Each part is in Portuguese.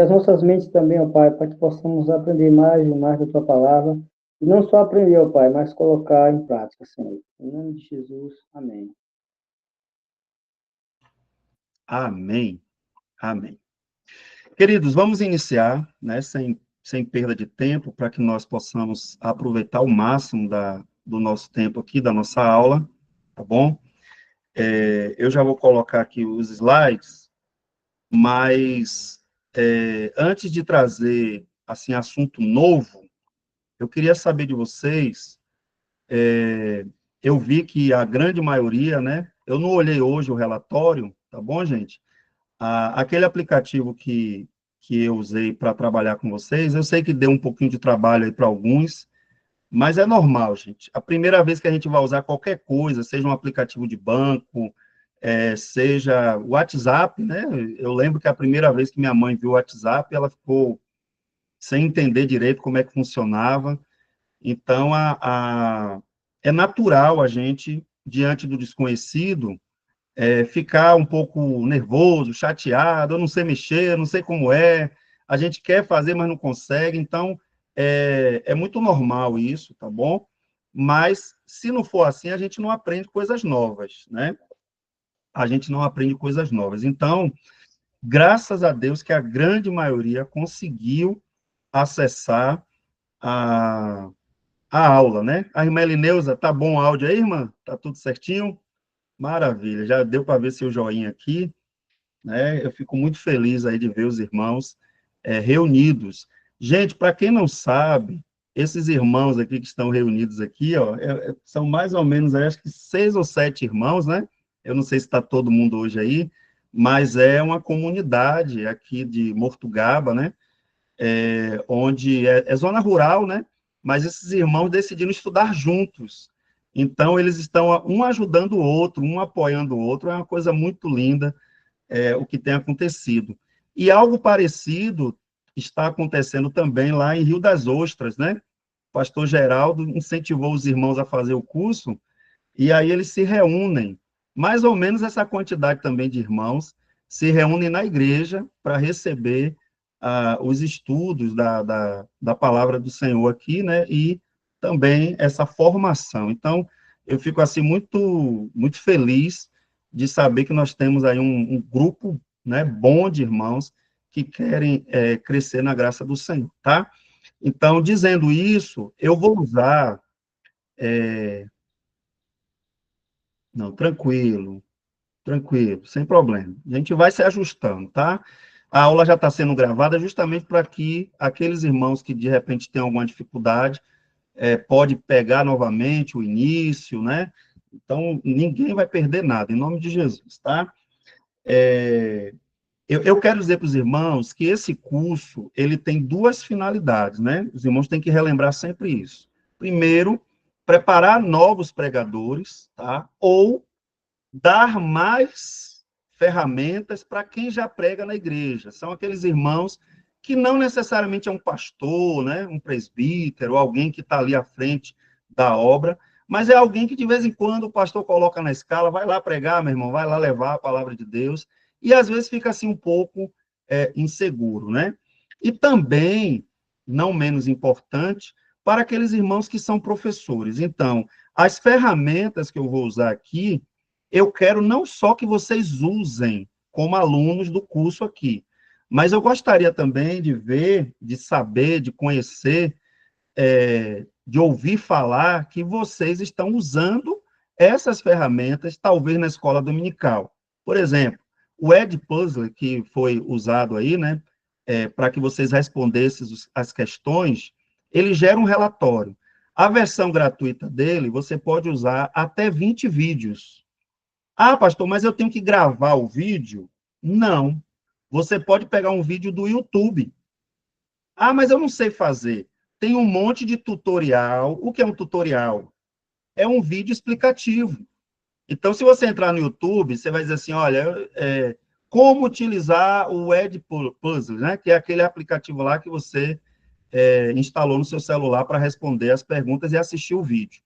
as nossas mentes também, ó Pai, para que possamos aprender mais e mais da Tua palavra, e não só aprender, ó Pai, mas colocar em prática, Senhor. Em nome de Jesus, amém. Amém. Amém. Queridos, vamos iniciar, né, sem perda de tempo, para que nós possamos aproveitar o máximo do nosso tempo aqui, da nossa aula, tá bom? Eu já vou colocar aqui os slides, mas antes de trazer, assim, assunto novo, eu queria saber de vocês, eu vi que a grande maioria, né, eu não olhei hoje o relatório, tá bom, gente? Aquele aplicativo que eu usei para trabalhar com vocês, eu sei que deu um pouquinho de trabalho aí para alguns, mas é normal, gente. A primeira vez que a gente vai usar qualquer coisa, seja um aplicativo de banco, seja o WhatsApp, né? Eu lembro que a primeira vez que minha mãe viu o WhatsApp, ela ficou sem entender direito como é que funcionava. Então, é natural a gente, diante do desconhecido, ficar um pouco nervoso, chateado, eu não sei mexer, eu não sei como é, a gente quer fazer, mas não consegue, então é muito normal isso, tá bom? Mas se não for assim, a gente não aprende coisas novas, né? A gente não aprende coisas novas. Então, graças a Deus que a grande maioria conseguiu acessar a, a aula, né? A irmã Elineuza, tá bom o áudio aí, irmã? Tá tudo certinho? Maravilha, já deu para ver seu joinha aqui, né? Eu fico muito feliz aí de ver os irmãos reunidos. Gente, para quem não sabe, esses irmãos aqui que estão reunidos aqui, ó, são mais ou menos, acho que 6 ou 7 irmãos, né? Eu não sei se está todo mundo hoje aí, mas é uma comunidade aqui de Mortugaba, né? Onde é zona rural, né? Mas esses irmãos decidiram estudar juntos. Então, eles estão um ajudando o outro, um apoiando o outro, é uma coisa muito linda o que tem acontecido. E algo parecido está acontecendo também lá em Rio das Ostras, né? O pastor Geraldo incentivou os irmãos a fazer o curso, e aí eles se reúnem, mais ou menos essa quantidade também de irmãos, se reúnem na igreja para receber os estudos da palavra do Senhor aqui, né? E também essa formação. Então, eu fico assim muito feliz de saber que nós temos aí um grupo, né, bom de irmãos que querem crescer na graça do Senhor, tá? Então, dizendo isso, eu vou usar. Não, tranquilo, sem problema. A gente vai se ajustando, tá? A aula já está sendo gravada justamente para que aqueles irmãos que de repente têm alguma dificuldade pode pegar novamente o início, né? Então, ninguém vai perder nada, em nome de Jesus, tá? Eu quero dizer para os irmãos que esse curso, ele tem duas finalidades, né? Os irmãos têm que relembrar sempre isso. Primeiro, preparar novos pregadores, tá? Ou dar mais ferramentas para quem já prega na igreja. São aqueles irmãos que não necessariamente é um pastor, né, um presbítero, alguém que está ali à frente da obra, mas é alguém que de vez em quando o pastor coloca na escala, vai lá pregar, meu irmão, vai lá levar a palavra de Deus, e às vezes fica assim um pouco inseguro, né? E também, não menos importante, para aqueles irmãos que são professores. Então, as ferramentas que eu vou usar aqui, eu quero não só que vocês usem como alunos do curso aqui, mas eu gostaria também de ver, de saber, de conhecer, de ouvir falar que vocês estão usando essas ferramentas, talvez na escola dominical. Por exemplo, o Edpuzzle, que foi usado aí, né, para que vocês respondessem as questões, ele gera um relatório. A versão gratuita dele, você pode usar até 20 vídeos. Ah, pastor, mas eu tenho que gravar o vídeo? Não. Você pode pegar um vídeo do YouTube. Ah, mas eu não sei fazer. Tem um monte de tutorial. O que é um tutorial? É um vídeo explicativo. Então, se você entrar no YouTube, você vai dizer assim, olha, como utilizar o Edpuzzle, né? Que é aquele aplicativo lá que você instalou no seu celular para responder as perguntas e assistir o vídeo.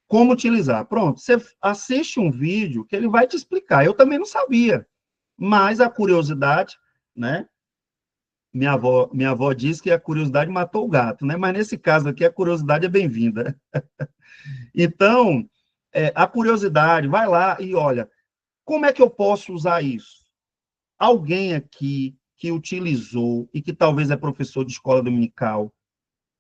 Como utilizar? Pronto, você assiste um vídeo que ele vai te explicar. Eu também não sabia, mas a curiosidade, né, minha avó diz que a curiosidade matou o gato, né? Mas nesse caso aqui, a curiosidade é bem-vinda. Então, a curiosidade, vai lá e olha, como é que eu posso usar isso? Alguém aqui que utilizou e que talvez é professor de escola dominical,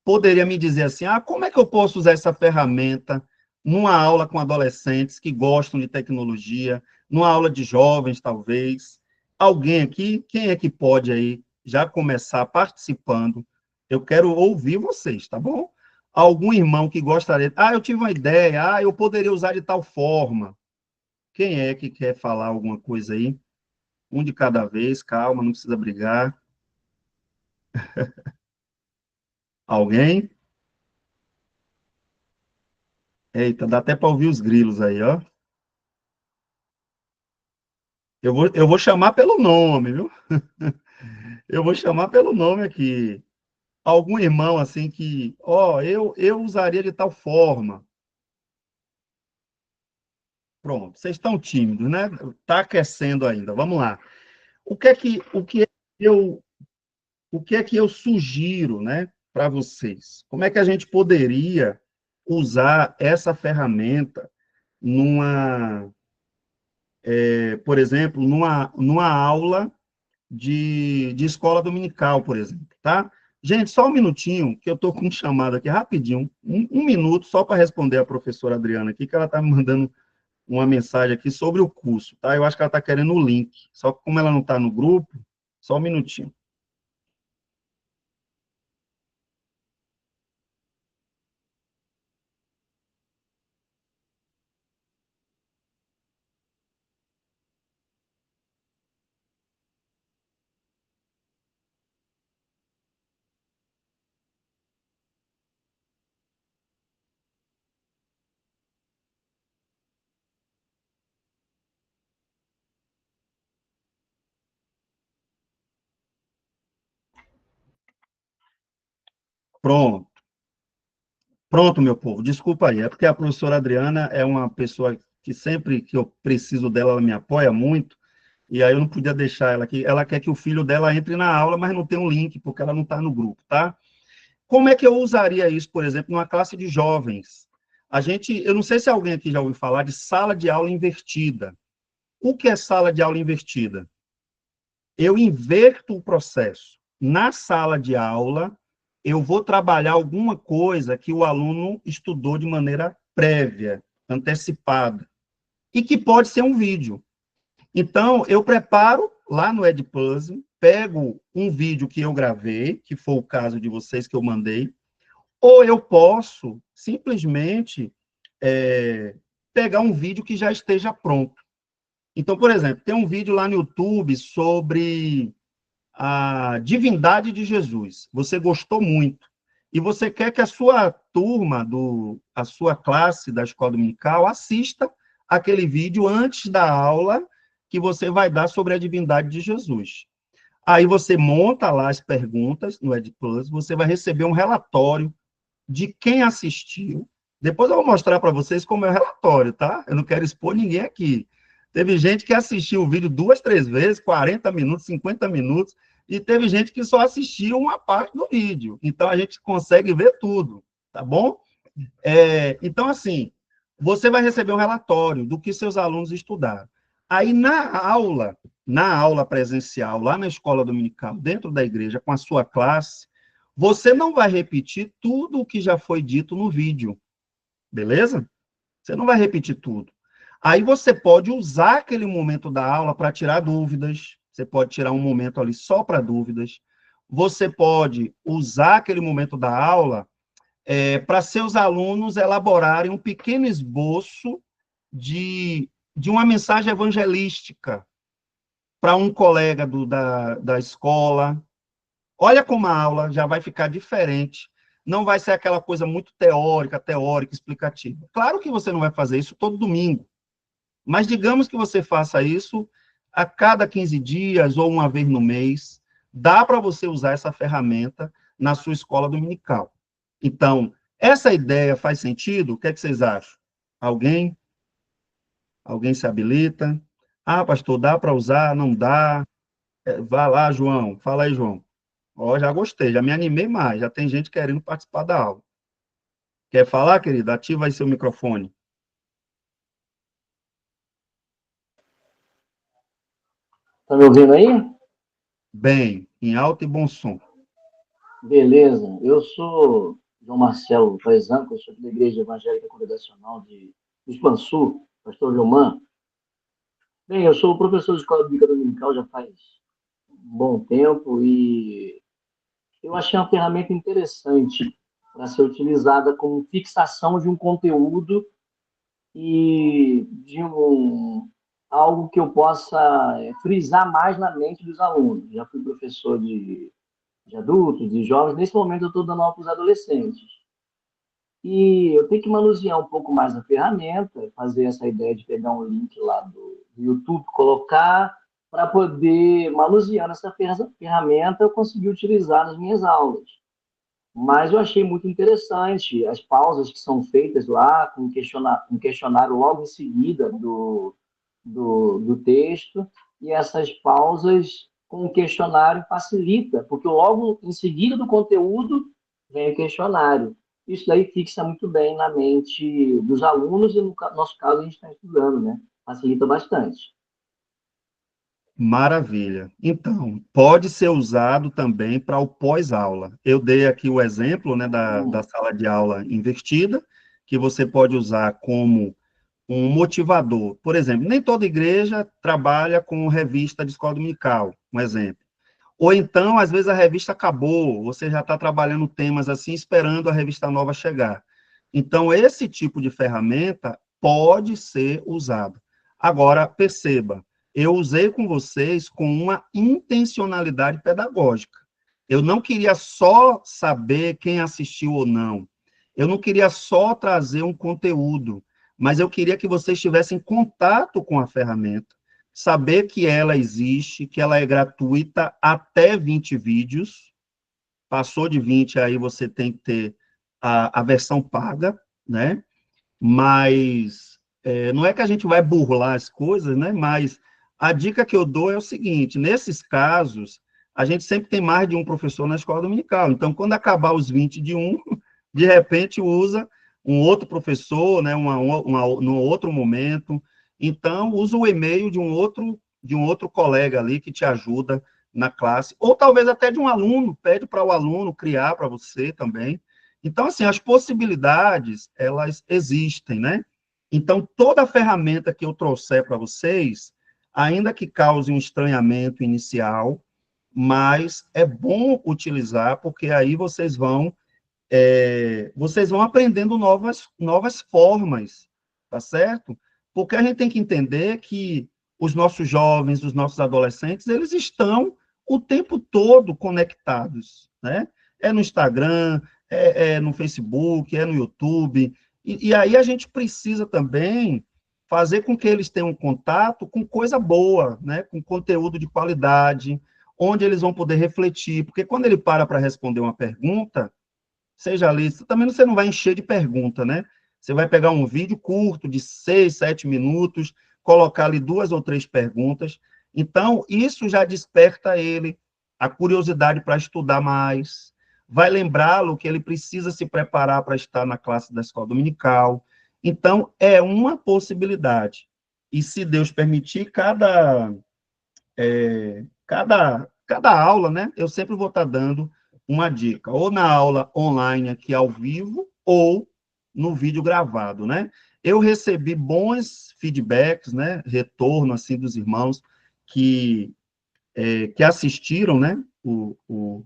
poderia me dizer assim, como é que eu posso usar essa ferramenta numa aula com adolescentes que gostam de tecnologia, numa aula de jovens, talvez? Alguém aqui, quem é que pode aí já começar participando? Eu quero ouvir vocês, tá bom? Algum irmão que gostaria, eu tive uma ideia, eu poderia usar de tal forma. Quem é que quer falar alguma coisa aí? Um de cada vez, calma, não precisa brigar. Alguém? Eita, dá até para ouvir os grilos aí, ó. Eu vou chamar pelo nome, viu? Eu vou chamar pelo nome aqui. Algum irmão assim que, eu usaria de tal forma. Pronto, vocês estão tímidos, né? Está aquecendo ainda. Vamos lá. Eu, o que é que eu sugiro, né, para vocês? Como é que a gente poderia usar essa ferramenta numa, por exemplo, numa aula de escola dominical, por exemplo, tá? Gente, só um minutinho, que eu estou com um chamado aqui rapidinho, um minuto, só para responder a professora Adriana aqui, que ela está me mandando uma mensagem aqui sobre o curso, tá? Eu acho que ela está querendo o link, só que como ela não está no grupo, só um minutinho. Pronto, pronto, meu povo, desculpa aí, é porque a professora Adriana é uma pessoa que sempre que eu preciso dela, ela me apoia muito, e aí eu não podia deixar ela aqui. Ela quer que o filho dela entre na aula, mas não tem um link, porque ela não está no grupo, tá? Como é que eu usaria isso, por exemplo, numa classe de jovens? Eu não sei se alguém aqui já ouviu falar de sala de aula invertida. O que é sala de aula invertida? Eu inverto o processo. Na sala de aula, eu vou trabalhar alguma coisa que o aluno estudou de maneira prévia, antecipada, e que pode ser um vídeo. Então, eu preparo lá no Edpuzzle, pego um vídeo que eu gravei, que foi o caso de vocês que eu mandei, ou eu posso simplesmente é, pegar um vídeo que já esteja pronto. Então, por exemplo, tem um vídeo lá no YouTube sobre a divindade de Jesus. Você gostou muito. E você quer que a sua turma, a sua classe da escola dominical, assista aquele vídeo antes da aula que você vai dar sobre a divindade de Jesus. Aí você monta lá as perguntas no EdPlus, você vai receber um relatório de quem assistiu. Depois eu vou mostrar para vocês como é o relatório, tá? Eu não quero expor ninguém aqui. Teve gente que assistiu o vídeo 2, 3 vezes, 40 minutos, 50 minutos, e teve gente que só assistiu uma parte do vídeo. Então a gente consegue ver tudo, tá bom? Então, assim, você vai receber um relatório do que seus alunos estudaram. Aí, na aula presencial, lá na escola dominical, dentro da igreja, com a sua classe, você não vai repetir tudo o que já foi dito no vídeo, beleza? Você não vai repetir tudo. Aí você pode usar aquele momento da aula para tirar dúvidas, você pode tirar um momento ali só para dúvidas, você pode usar aquele momento da aula para seus alunos elaborarem um pequeno esboço de uma mensagem evangelística para um colega da escola. Olha como a aula já vai ficar diferente. Não vai ser aquela coisa muito teórica, explicativa. Claro que você não vai fazer isso todo domingo, mas digamos que você faça isso a cada 15 dias ou uma vez no mês. Dá para você usar essa ferramenta na sua escola dominical. Então, essa ideia faz sentido? O que é que vocês acham? Alguém? Alguém se habilita? Pastor, dá para usar? Não dá? Vá lá, João. Fala aí, João. Ó, já gostei, já me animei mais, já tem gente querendo participar da aula. Quer falar, querido? Ativa aí seu microfone. Tá me ouvindo aí? Bem, em alto e bom som. Beleza. Eu sou João Marcelo Paisano, eu sou da Igreja Evangélica Congregacional de Ispansu, pastor Gilmar. Bem, eu sou professor de escola bíblica dominical já faz um bom tempo e eu achei uma ferramenta interessante para ser utilizada como fixação de um conteúdo e de algo que eu possa frisar mais na mente dos alunos. Já fui professor de adultos, de jovens. Nesse momento, eu estou dando aula para os adolescentes. E eu tenho que manusear um pouco mais a ferramenta, fazer essa ideia de pegar um link lá do YouTube, colocar, para poder, manuseando essa ferramenta, eu conseguir utilizar nas minhas aulas. Mas eu achei muito interessante as pausas que são feitas lá, com um questionário logo em seguida do texto, e essas pausas com o questionário facilita, porque logo em seguida do conteúdo vem o questionário. Isso daí fixa muito bem na mente dos alunos, e no nosso caso a gente está estudando, né? Facilita bastante. Maravilha. Então, pode ser usado também para o pós-aula. Eu dei aqui o exemplo, né, da sala de aula invertida, que você pode usar como um motivador. Por exemplo, nem toda igreja trabalha com revista de escola dominical, um exemplo. Ou então, às vezes, a revista acabou, você já está trabalhando temas assim, esperando a revista nova chegar. Então, esse tipo de ferramenta pode ser usado. Agora, perceba, eu usei com vocês com uma intencionalidade pedagógica. Eu não queria só saber quem assistiu ou não. Eu não queria só trazer um conteúdo, mas eu queria que vocês tivessem contato com a ferramenta, saber que ela existe, que ela é gratuita até 20 vídeos. Passou de 20, aí você tem que ter a versão paga, né? Mas não é que a gente vai burlar as coisas, né? Mas a dica que eu dou é o seguinte: nesses casos, a gente sempre tem mais de um professor na escola dominical. Então, quando acabar os 20 de um, de repente usa um outro professor, né? Num outro momento. Então, usa o e-mail de um outro colega ali que te ajuda na classe, ou talvez até de um aluno, pede para o aluno criar para você também. Então, assim, as possibilidades, elas existem, né? Então, toda a ferramenta que eu trouxer para vocês, ainda que cause um estranhamento inicial, mas é bom utilizar, porque aí vocês vão aprendendo novas formas, tá certo? Porque a gente tem que entender que os nossos jovens, os nossos adolescentes, eles estão o tempo todo conectados, né? É no Instagram, é no Facebook, é no YouTube, e aí a gente precisa também fazer com que eles tenham contato com coisa boa, né? Com conteúdo de qualidade, onde eles vão poder refletir, porque quando ele para responder uma pergunta, seja ali, também você não vai encher de pergunta, né? Você vai pegar um vídeo curto de 6, 7 minutos, colocar ali 2 ou 3 perguntas. Então, isso já desperta ele a curiosidade para estudar mais, vai lembrá-lo que ele precisa se preparar para estar na classe da escola dominical. Então, é uma possibilidade. E se Deus permitir, cada aula, né, eu sempre vou estar dando uma dica, ou na aula online aqui ao vivo, ou no vídeo gravado, né? Eu recebi bons feedbacks, né, retorno, assim, dos irmãos que assistiram, né, o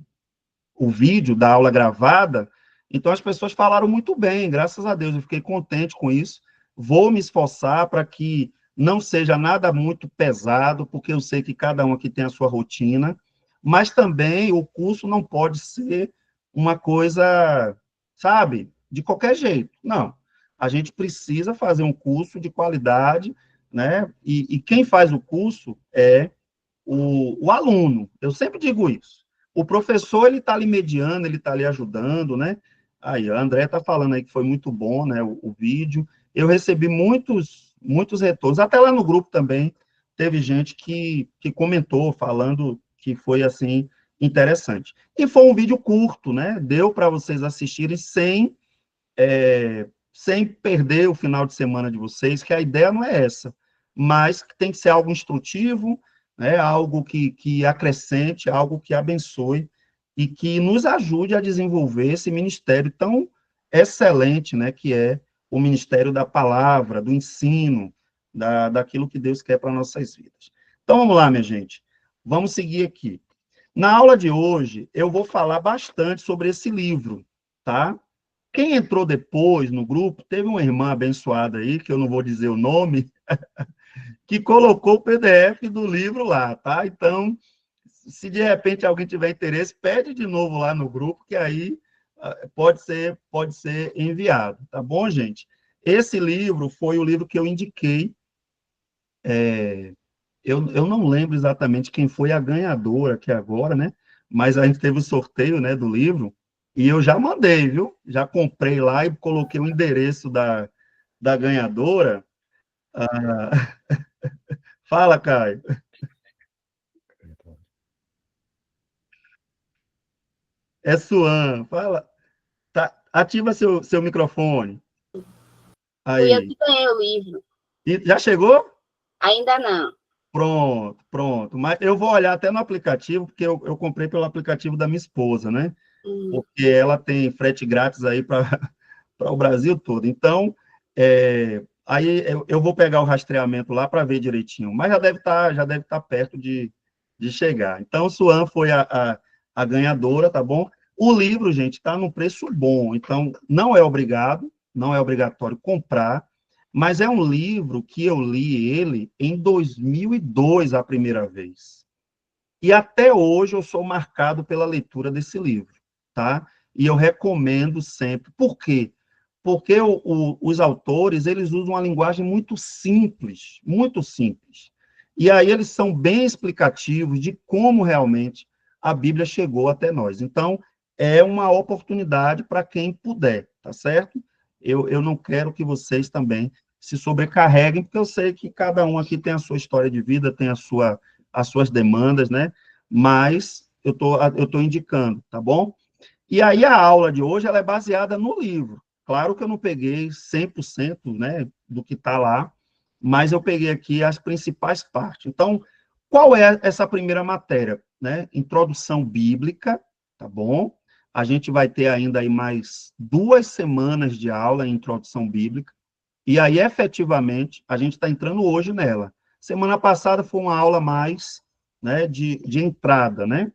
vídeo da aula gravada, então as pessoas falaram muito bem, graças a Deus, eu fiquei contente com isso, vou me esforçar para que não seja nada muito pesado, porque eu sei que cada um aqui tem a sua rotina, mas também o curso não pode ser uma coisa, sabe, de qualquer jeito, não. A gente precisa fazer um curso de qualidade, né, e quem faz o curso é o aluno. Eu sempre digo isso. O professor, ele está ali mediando, ele está ali ajudando, né? Aí, a André está falando aí que foi muito bom, né, o vídeo. Eu recebi muitos retornos, até lá no grupo também, teve gente que comentou, falando que foi, assim, interessante. E foi um vídeo curto, né? Deu para vocês assistirem sem perder o final de semana de vocês, que a ideia não é essa, mas tem que ser algo instrutivo, né? Algo que acrescente, algo que abençoe e que nos ajude a desenvolver esse ministério tão excelente, né? Que é o ministério da palavra, do ensino, daquilo que Deus quer para nossas vidas. Então, vamos lá, minha gente. Vamos seguir aqui. Na aula de hoje, eu vou falar bastante sobre esse livro, tá? Quem entrou depois no grupo, teve uma irmã abençoada aí, que eu não vou dizer o nome, que colocou o PDF do livro lá, tá? Então, se de repente alguém tiver interesse, pede de novo lá no grupo, que aí pode ser enviado, tá bom, gente? Esse livro foi o livro que eu indiquei. Eu não lembro exatamente quem foi a ganhadora aqui agora, né? Mas a gente teve o sorteio, né, do livro, e eu já mandei, viu? Já comprei lá e coloquei o endereço da ganhadora. Ah, fala, Caio. É Suan. Fala. Tá, ativa seu microfone. Fui eu Aí. que ganhei o livro. E já chegou? Ainda não. Pronto, pronto. Mas eu vou olhar até no aplicativo, porque eu comprei pelo aplicativo da minha esposa, né? Porque ela tem frete grátis aí para o Brasil todo. Então, aí eu vou pegar o rastreamento lá para ver direitinho, mas já deve estar perto de chegar. Então, Suan foi a ganhadora, tá bom? O livro, gente, está num preço bom, então não é obrigatório comprar, mas é um livro que eu li ele em 2002 a primeira vez. E até hoje eu sou marcado pela leitura desse livro, tá? E eu recomendo sempre. Por quê? Porque os autores, eles usam uma linguagem muito simples, muito simples. E aí eles são bem explicativos de como realmente a Bíblia chegou até nós. Então, é uma oportunidade para quem puder, tá certo? Eu não quero que vocês também se sobrecarreguem, porque eu sei que cada um aqui tem a sua história de vida, tem as suas demandas, né? Mas eu tô indicando, tá bom? E aí a aula de hoje ela é baseada no livro. Claro que eu não peguei 100%, né, do que está lá, mas eu peguei aqui as principais partes. Então, qual é essa primeira matéria? Né? Introdução bíblica, tá bom? A gente vai ter ainda aí mais 2 semanas de aula em introdução bíblica, e aí, efetivamente, a gente está entrando hoje nela. Semana passada foi uma aula mais, né, de entrada, né?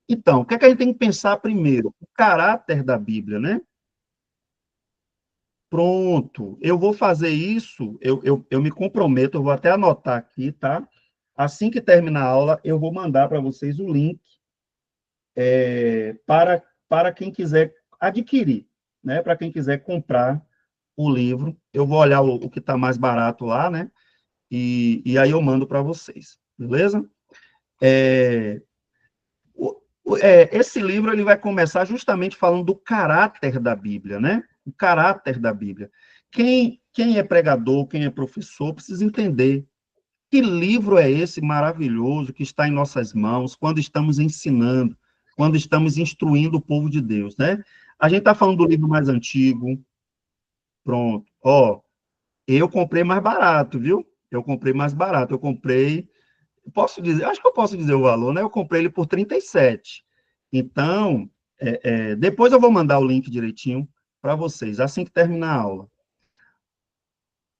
Então, o que é que a gente tem que pensar primeiro? O caráter da Bíblia, né? Pronto, eu vou fazer isso, eu me comprometo, eu vou até anotar aqui, tá? Assim que terminar a aula, eu vou mandar para vocês o link para quem quiser adquirir, né? Para quem quiser comprar o livro. Eu vou olhar o que está mais barato lá, né? E aí eu mando para vocês, beleza? Esse livro ele vai começar justamente falando do caráter da Bíblia, né? O caráter da Bíblia. Quem é pregador, quem é professor, precisa entender que livro é esse maravilhoso que está em nossas mãos quando estamos ensinando, quando estamos instruindo o povo de Deus, né? A gente está falando do livro mais antigo, pronto. Ó, eu comprei mais barato, viu? Eu comprei mais barato. Eu comprei, posso dizer, acho que eu posso dizer o valor, né? Eu comprei ele por 37. Então, depois eu vou mandar o link direitinho para vocês, assim que terminar a aula.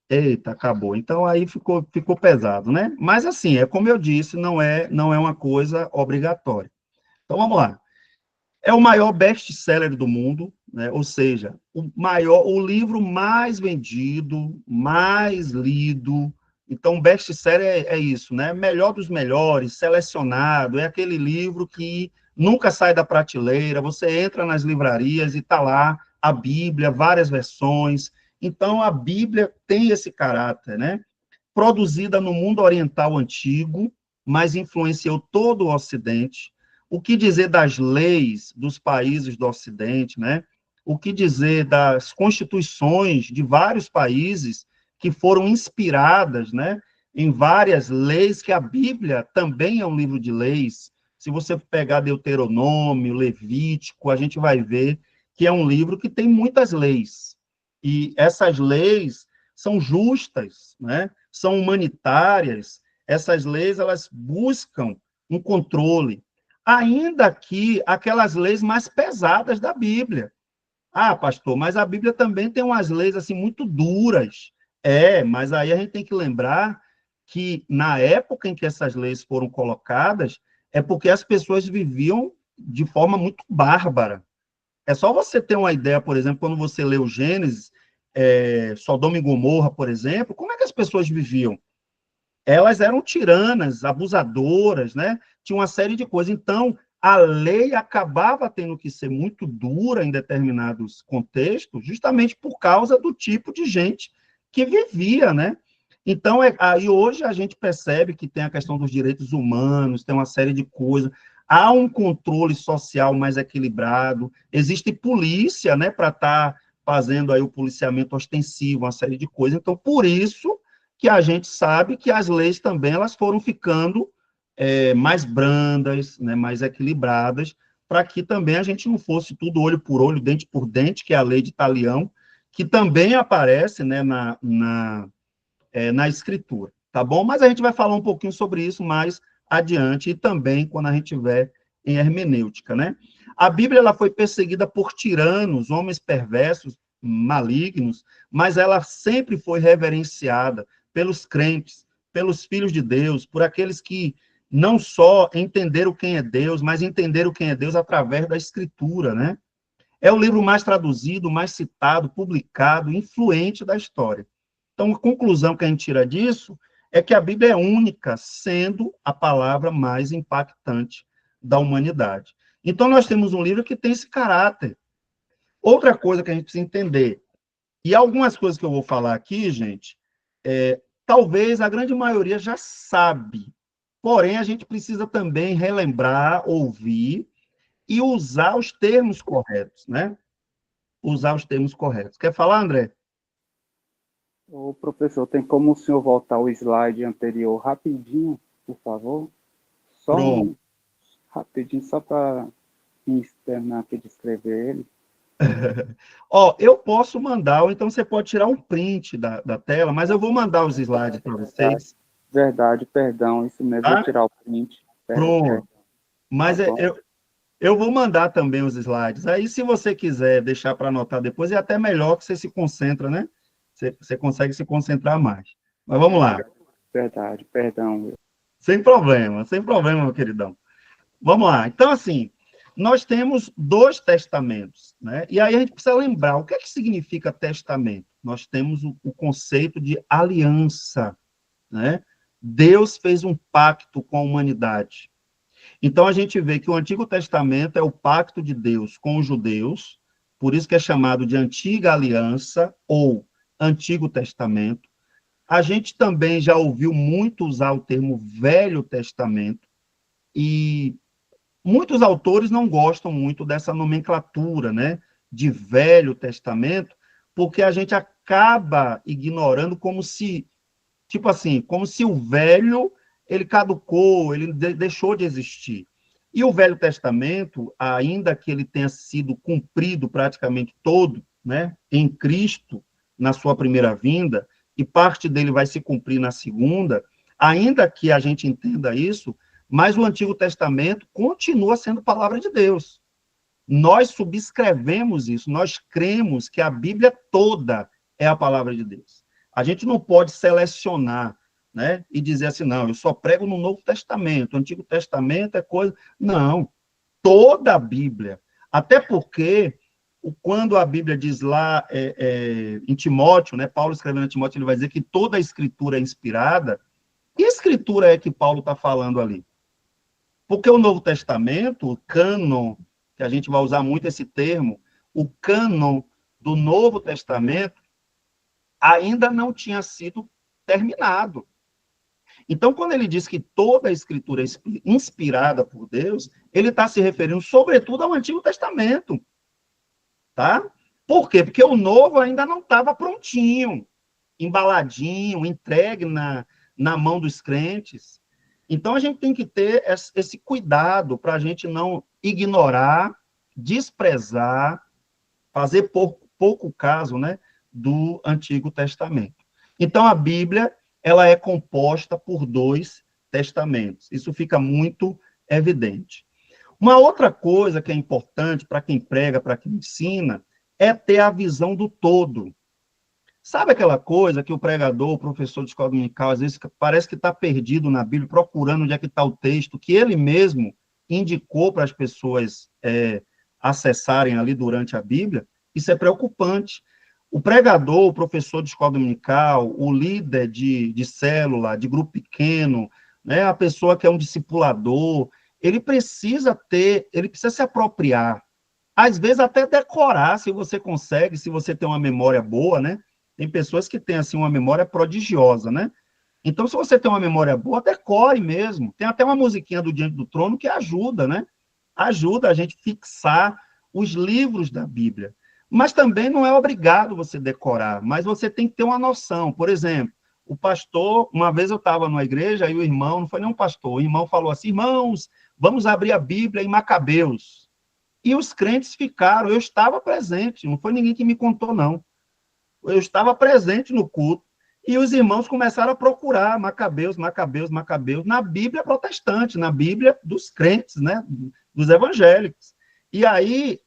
Eita, acabou. Então, aí ficou pesado, né? Mas, assim, como eu disse, não é uma coisa obrigatória. Então, vamos lá. É o maior best-seller do mundo, né? Ou seja, o livro mais vendido, mais lido. Então, best-seller é isso, né? Melhor dos melhores, selecionado, é aquele livro que nunca sai da prateleira, você entra nas livrarias e está lá a Bíblia, várias versões. Então, a Bíblia tem esse caráter, né? Produzida no mundo oriental antigo, mas influenciou todo o Ocidente. O que dizer das leis dos países do Ocidente, né? O que dizer das constituições de vários países que foram inspiradas, né, em várias leis, que a Bíblia também é um livro de leis, Se você pegar Deuteronômio, Levítico, a gente vai ver que é um livro que tem muitas leis. E essas leis são justas, né? São humanitárias. Essas leis, elas buscam um controle. Ainda que aquelas leis mais pesadas da Bíblia. Ah, pastor, mas a Bíblia também tem umas leis assim muito duras. Mas aí a gente tem que lembrar que na época em que essas leis foram colocadas, é porque as pessoas viviam de forma muito bárbara. É só você ter uma ideia, por exemplo, quando você lê o Gênesis, Sodoma e Gomorra, por exemplo, como é que as pessoas viviam? Elas eram tiranas, abusadoras, né? Tinha uma série de coisas. Então, a lei acabava tendo que ser muito dura em determinados contextos, justamente por causa do tipo de gente que vivia, né? Então, aí hoje a gente percebe que tem a questão dos direitos humanos, tem uma série de coisas, há um controle social mais equilibrado, existe polícia, né, para estar fazendo aí o policiamento ostensivo, uma série de coisas. Então, por isso que a gente sabe que as leis também elas foram ficando mais brandas, né, mais equilibradas, para que também a gente não fosse tudo olho por olho, dente por dente, que é a lei de Talião, que também aparece, né, na escritura, tá bom? Mas a gente vai falar um pouquinho sobre isso mais adiante, e também quando a gente estiver em hermenêutica, né? A Bíblia ela foi perseguida por tiranos, homens perversos, malignos, mas ela sempre foi reverenciada pelos crentes, pelos filhos de Deus, por aqueles que não só entenderam quem é Deus, mas entenderam quem é Deus através da Escritura, né? É o livro mais traduzido, mais citado, publicado, influente da história. Então, a conclusão que a gente tira disso é que a Bíblia é única, sendo a palavra mais impactante da humanidade. Então, nós temos um livro que tem esse caráter. Outra coisa que a gente precisa entender, e algumas coisas que eu vou falar aqui, gente, talvez a grande maioria já sabe, porém, a gente precisa também relembrar, ouvir e usar os termos corretos, né? Usar os termos corretos. Quer falar, André? Ô, professor, tem como o senhor voltar ao slide anterior rapidinho, por favor? Pronto. Rapidinho, só para terminar aqui de escrever ele. Eu posso mandar, ou então você pode tirar um print da tela, mas eu vou mandar os slides para vocês. Verdade, perdão, isso mesmo, Tá? vou tirar o print. Pronto. Mas Tá eu vou mandar também os slides. Aí, se você quiser deixar para anotar depois, é até melhor que você se concentra, né? Você consegue se concentrar mais. Mas vamos lá. Verdade, perdão. Sem problema, meu queridão. Vamos lá. Então, assim, nós temos 2 testamentos, né? E aí a gente precisa lembrar, o que é que significa testamento? Nós temos o conceito de aliança, né? Deus fez um pacto com a humanidade. Então, a gente vê que o Antigo Testamento é o pacto de Deus com os judeus, por isso que é chamado de Antiga Aliança ou Antigo Testamento. A gente também já ouviu muito usar o termo Velho Testamento, e muitos autores não gostam muito dessa nomenclatura, né, de Velho Testamento, porque a gente acaba ignorando como se, tipo assim, como se o velho, ele caducou, ele deixou de existir. E o Velho Testamento, ainda que ele tenha sido cumprido praticamente todo, né, em Cristo, na sua primeira vinda, e parte dele vai se cumprir na segunda, ainda que a gente entenda isso, mas o Antigo Testamento continua sendo palavra de Deus. Nós subscrevemos isso, nós cremos que a Bíblia toda é a palavra de Deus. A gente não pode selecionar, né, e dizer assim, não, eu só prego no Novo Testamento, o Antigo Testamento é coisa... Não, toda a Bíblia. Até porque, quando a Bíblia diz lá em Timóteo, né, Paulo escrevendo em Timóteo, ele vai dizer que toda a Escritura é inspirada. Que Escritura é que Paulo está falando ali? Porque o Novo Testamento, o cânon, que a gente vai usar muito esse termo, o cânon do Novo Testamento ainda não tinha sido terminado. Então, quando ele diz que toda a Escritura é inspirada por Deus, ele está se referindo, sobretudo, ao Antigo Testamento. Tá? Por quê? Porque o Novo ainda não estava prontinho, embaladinho, entregue na mão dos crentes. Então, a gente tem que ter esse cuidado para a gente não ignorar, desprezar, fazer pouco caso, né, do Antigo Testamento. Então, a Bíblia, ela é composta por 2 testamentos. Isso fica muito evidente. Uma outra coisa que é importante para quem prega, para quem ensina, é ter a visão do todo. Sabe aquela coisa que o pregador, o professor de escola dominical, às vezes parece que está perdido na Bíblia, procurando onde é que está o texto, que ele mesmo indicou para as pessoas acessarem ali durante a Bíblia? Isso é preocupante. O pregador, o professor de escola dominical, o líder de célula, de grupo pequeno, né, a pessoa que é um discipulador, ele precisa se apropriar. Às vezes até decorar, se você consegue, se você tem uma memória boa, né? Tem pessoas que têm, assim, uma memória prodigiosa, né? Então, se você tem uma memória boa, decore mesmo. Tem até uma musiquinha do Diante do Trono que ajuda, né? Ajuda a gente fixar os livros da Bíblia. Mas também não é obrigado você decorar, mas você tem que ter uma noção. Por exemplo, o pastor, uma vez eu estava numa igreja, e o irmão, não foi nem um pastor, o irmão falou assim: irmãos, vamos abrir a Bíblia em Macabeus. E os crentes ficaram, eu estava presente, não foi ninguém que me contou, não. Eu estava presente no culto, e os irmãos começaram a procurar Macabeus, na Bíblia protestante, na Bíblia dos crentes, né, dos evangélicos. E aí,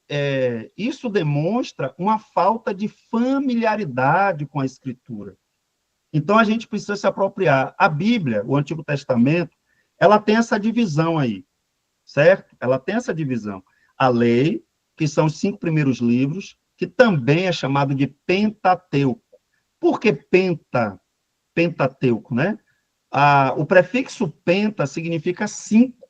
isso demonstra uma falta de familiaridade com a Escritura. Então, a gente precisa se apropriar. A Bíblia, o Antigo Testamento, ela tem essa divisão aí, certo? Ela tem essa divisão. A lei, que são os 5 primeiros livros, que também é chamado de Pentateuco. Por que Pentateuco, né? O prefixo penta significa 5.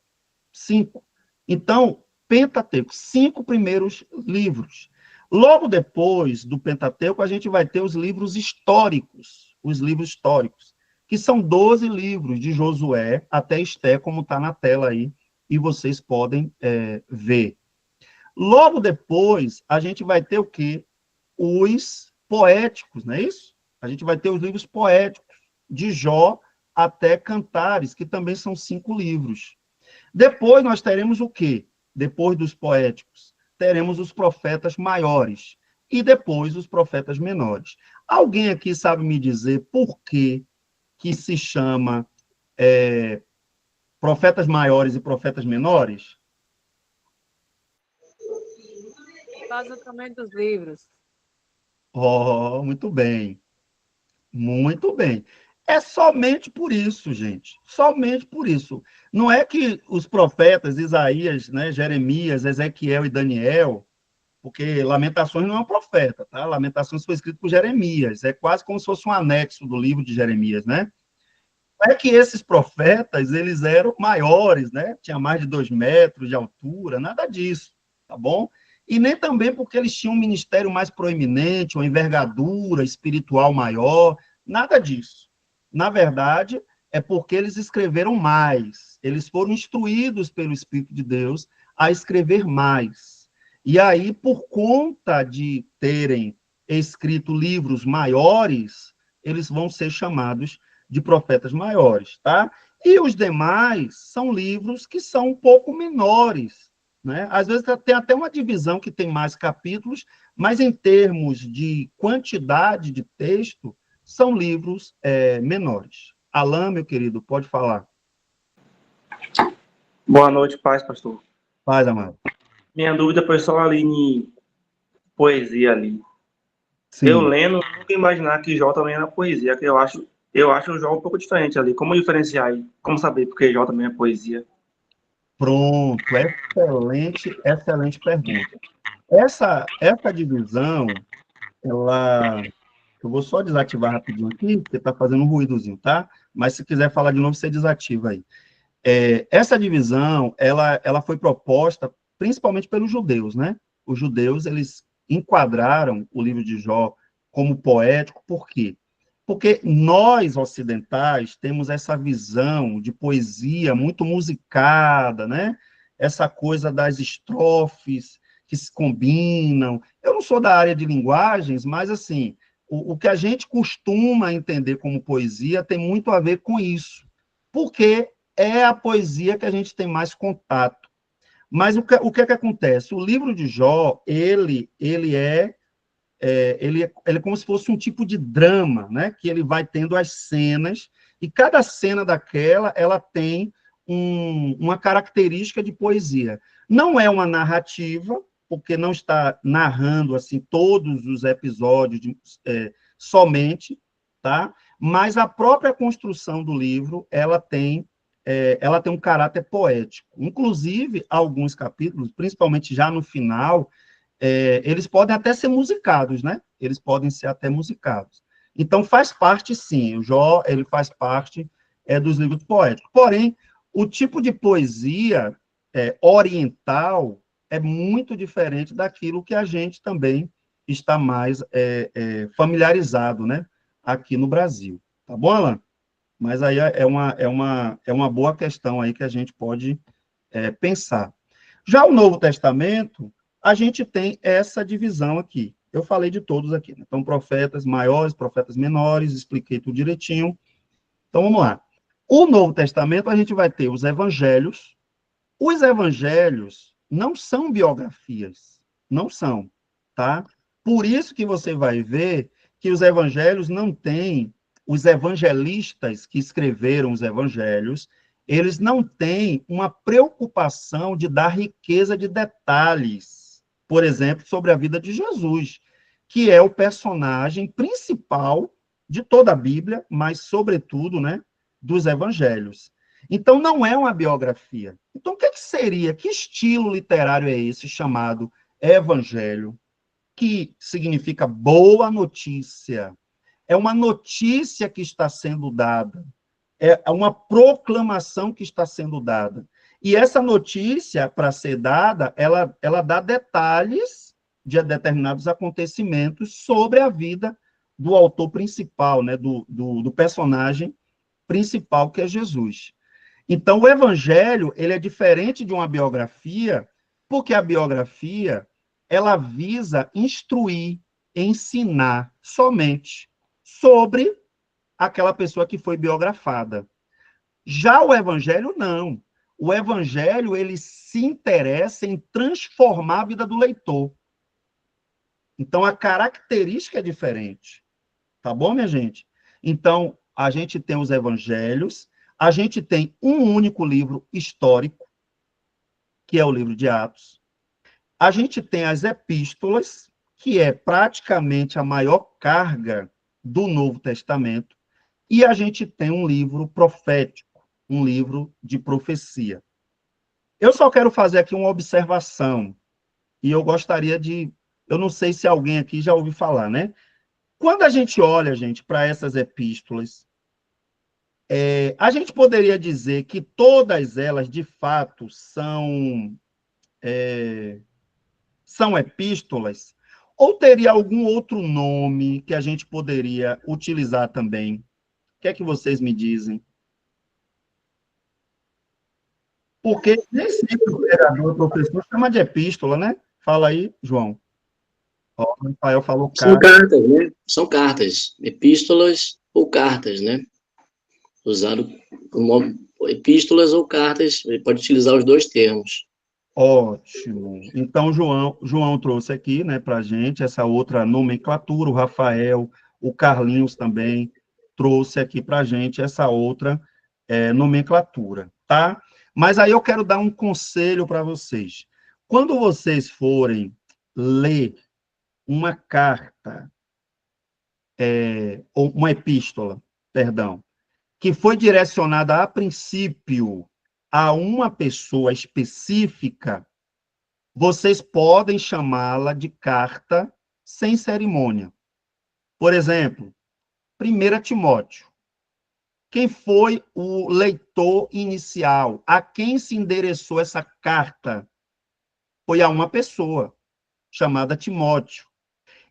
Então, Pentateuco, 5 primeiros livros. Logo depois do Pentateuco, a gente vai ter os livros históricos, que são 12 livros, de Josué até Esté, como está na tela aí, e vocês podem ver. Logo depois, a gente vai ter o quê? Os poéticos, não é isso? A gente vai ter os livros poéticos, de Jó até Cantares, que também são 5 livros. Depois nós teremos o quê? Depois dos poéticos, teremos os profetas maiores e depois os profetas menores. Alguém aqui sabe me dizer por que se chama profetas maiores e profetas menores? Por causa do tamanho dos livros. Oh, muito bem. Muito bem. É somente por isso, gente. Somente por isso. Não é que os profetas, Isaías, né, Jeremias, Ezequiel e Daniel, porque Lamentações não é um profeta, tá? Lamentações foi escrito por Jeremias. É quase como se fosse um anexo do livro de Jeremias, né? Não é que esses profetas, eles eram maiores, né? Tinha mais de 2 metros de altura, nada disso, tá bom? E nem também porque eles tinham um ministério mais proeminente, uma envergadura espiritual maior, nada disso. Na verdade, é porque eles escreveram mais, eles foram instruídos pelo Espírito de Deus a escrever mais. E aí, por conta de terem escrito livros maiores, eles vão ser chamados de profetas maiores, tá? E os demais são livros que são um pouco menores, né? Às vezes tem até uma divisão que tem mais capítulos, mas em termos de quantidade de texto, são livros menores. Alain, meu querido, pode falar. Boa noite, paz, pastor. Paz, amado. Minha dúvida foi só ali em poesia ali. Sim. Eu lendo, nunca imaginar que Jó também era poesia, que eu acho o Jó um pouco diferente ali. Como diferenciar aí? Como saber porque Jó também é poesia? Pronto, excelente pergunta. Essa divisão, eu vou só desativar rapidinho aqui, porque está fazendo um ruídozinho, tá? Mas se quiser falar de novo, você desativa aí. Essa divisão, ela foi proposta principalmente pelos judeus, né? Os judeus, eles enquadraram o livro de Jó como poético, por quê? Porque nós, ocidentais, temos essa visão de poesia muito musicada, né? Essa coisa das estrofes que se combinam. Eu não sou da área de linguagens, mas, assim, o que a gente costuma entender como poesia tem muito a ver com isso. Porque é a poesia que a gente tem mais contato. Mas o que é que acontece? O livro de Jó, ele é como se fosse um tipo de drama, né? Que ele vai tendo as cenas, e cada cena daquela, ela tem uma característica de poesia. Não é uma narrativa, porque não está narrando assim todos os episódios somente, tá? Mas a própria construção do livro, ela tem um caráter poético. Inclusive, alguns capítulos, principalmente já no final, eles podem até ser musicados, né? Eles podem ser até musicados. Então, faz parte, sim, o Jó, ele faz parte dos livros poéticos. Porém, o tipo de poesia oriental é muito diferente daquilo que a gente também está mais familiarizado, né? Aqui no Brasil. Tá bom, Alan? Mas aí é uma boa questão aí que a gente pode pensar. Já o Novo Testamento, a gente tem essa divisão aqui. Eu falei de todos aqui. Né? Então, profetas maiores, profetas menores, expliquei tudo direitinho. Então, vamos lá. O Novo Testamento, a gente vai ter os evangelhos. Os evangelhos não são biografias. Não são, tá? Por isso que você vai ver que os evangelhos não têm, os evangelistas que escreveram os evangelhos, eles não têm uma preocupação de dar riqueza de detalhes, por exemplo, sobre a vida de Jesus, que é o personagem principal de toda a Bíblia, mas, sobretudo, né, dos evangelhos. Então, não é uma biografia. Então, o que seria? Que estilo literário é esse chamado evangelho, que significa boa notícia? É uma notícia que está sendo dada. É uma proclamação que está sendo dada. E essa notícia, para ser dada, ela dá detalhes de determinados acontecimentos sobre a vida do autor principal, né, do personagem principal, que é Jesus. Então, o evangelho, ele é diferente de uma biografia, porque a biografia, ela visa instruir, ensinar somente sobre aquela pessoa que foi biografada. Já o evangelho, não. O evangelho, ele se interessa em transformar a vida do leitor. Então, a característica é diferente. Tá bom, minha gente? Então, a gente tem os evangelhos, a gente tem um único livro histórico, que é o livro de Atos. A gente tem as epístolas, que é praticamente a maior carga do Novo Testamento. E a gente tem um livro profético, um livro de profecia. Eu só quero fazer aqui uma observação, e eu gostaria de... Eu não sei se alguém aqui já ouviu falar, né? Quando a gente olha, gente, para essas epístolas, a gente poderia dizer que todas elas, de fato, são epístolas, ou teria algum outro nome que a gente poderia utilizar também? O que é que vocês me dizem? Porque nem sempre o vereador, o professor, chama de epístola, né? Fala aí, João. Ó, o Rafael falou São carta. cartas, né? São cartas. Epístolas ou cartas, né? Usado como epístolas ou cartas, ele pode utilizar os dois termos. Ótimo. Então, João trouxe aqui, né, para a gente essa outra nomenclatura, o Rafael, o Carlinhos também trouxe aqui para a gente essa outra nomenclatura, tá? Mas aí eu quero dar um conselho para vocês. Quando vocês forem ler uma carta, ou uma epístola, perdão, que foi direcionada a princípio a uma pessoa específica, vocês podem chamá-la de carta sem cerimônia. Por exemplo, 1 Timóteo. Quem foi o leitor inicial? A quem se endereçou essa carta? Foi a uma pessoa, chamada Timóteo.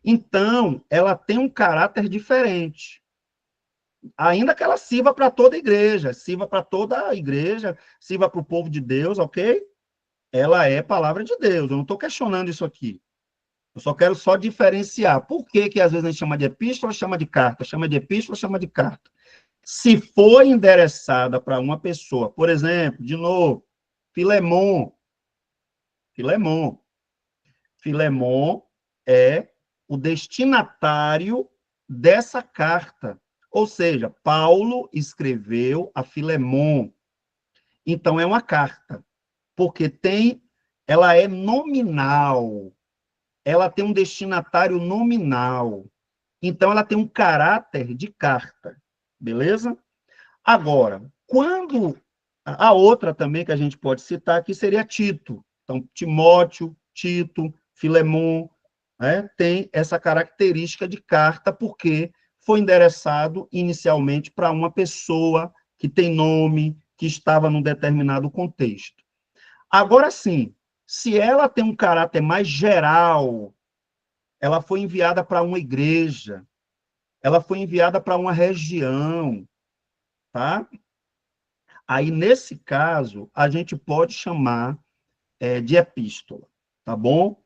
Então, ela tem um caráter diferente. Ainda que ela sirva para toda a igreja, sirva para o povo de Deus, ok? Ela é palavra de Deus, eu não estou questionando isso aqui. Eu só quero diferenciar. Por que às vezes a gente chama de epístola, chama de carta, chama de epístola, chama de carta? Se for endereçada para uma pessoa, por exemplo, de novo, Filemon. Filemon é o destinatário dessa carta. Ou seja, Paulo escreveu a Filemon. Então, é uma carta, porque ela é nominal, ela tem um destinatário nominal. Então, ela tem um caráter de carta, beleza? Agora, quando a outra também que a gente pode citar aqui seria Tito. Então, Timóteo, Tito, Filemon, né, tem essa característica de carta, porque foi endereçado inicialmente para uma pessoa que tem nome, que estava num determinado contexto. Agora sim, se ela tem um caráter mais geral, ela foi enviada para uma igreja, ela foi enviada para uma região, tá? Aí, nesse caso, a gente pode chamar de epístola, tá bom?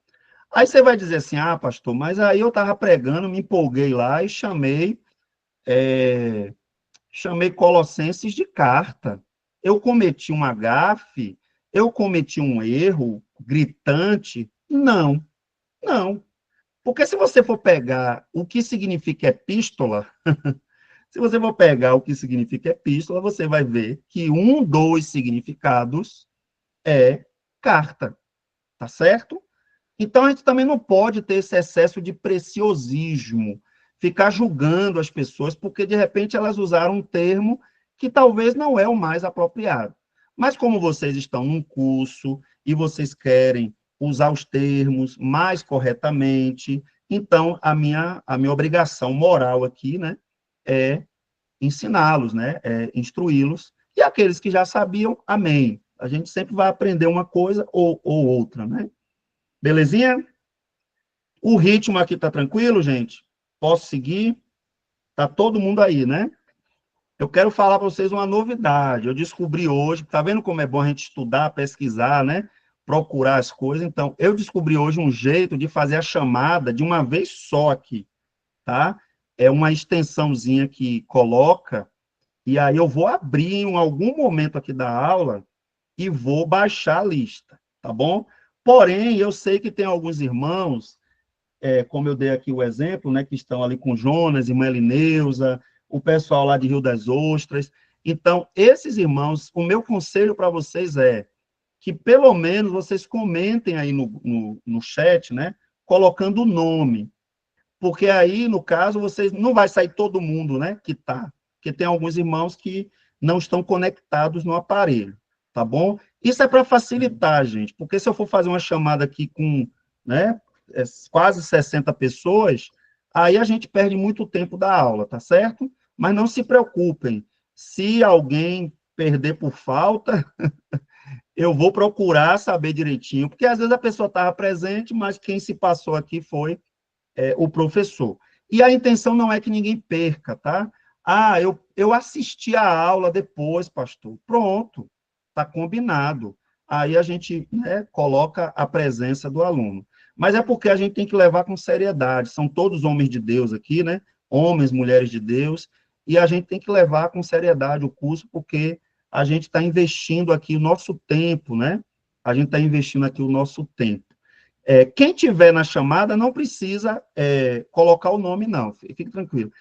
Aí você vai dizer assim, pastor, mas aí eu estava pregando, me empolguei lá e chamei Colossenses de carta. Eu cometi uma gafe, eu cometi um erro gritante? Não, não. Porque se você for pegar o que significa epístola, se você for pegar o que significa epístola, você vai ver que um dos significados é carta, tá certo? Então, a gente também não pode ter esse excesso de preciosismo, ficar julgando as pessoas, porque, de repente, elas usaram um termo que talvez não é o mais apropriado. Mas, como vocês estão num curso e vocês querem usar os termos mais corretamente, então, a minha obrigação moral aqui, né, é ensiná-los, né, é instruí-los, e aqueles que já sabiam, amém. A gente sempre vai aprender uma coisa ou outra, né? Belezinha? O ritmo aqui tá tranquilo, gente? Posso seguir? Tá todo mundo aí, né? Eu quero falar para vocês uma novidade. Eu descobri hoje, tá vendo como é bom a gente estudar, pesquisar, né? Procurar as coisas. Então, eu descobri hoje um jeito de fazer a chamada de uma vez só aqui, tá? É uma extensãozinha que coloca, e aí eu vou abrir em algum momento aqui da aula e vou baixar a lista, tá bom? Porém, eu sei que tem alguns irmãos, como eu dei aqui o exemplo, né, que estão ali com Jonas, irmã Elineusa, o pessoal lá de Rio das Ostras. Então, esses irmãos, o meu conselho para vocês é que, pelo menos, vocês comentem aí no chat, né, colocando o nome, porque aí, no caso, vocês não vai sair todo mundo, né, que tá, porque tem alguns irmãos que não estão conectados no aparelho, tá bom? Isso é para facilitar, gente, porque se eu for fazer uma chamada aqui com, né, quase 60 pessoas, aí a gente perde muito tempo da aula, tá certo? Mas não se preocupem, se alguém perder por falta, eu vou procurar saber direitinho, porque às vezes a pessoa estava presente, mas quem se passou aqui foi o professor. E a intenção não é que ninguém perca, tá? Eu assisti a aula depois, pastor. Pronto, está combinado. Aí a gente, né, coloca a presença do aluno. Mas é porque a gente tem que levar com seriedade. São todos homens de Deus aqui, né? Homens, mulheres de Deus. E a gente tem que levar com seriedade o curso, porque a gente está investindo aqui o nosso tempo, né? A gente está investindo aqui o nosso tempo. Quem tiver na chamada não precisa colocar o nome, não. Fique tranquilo.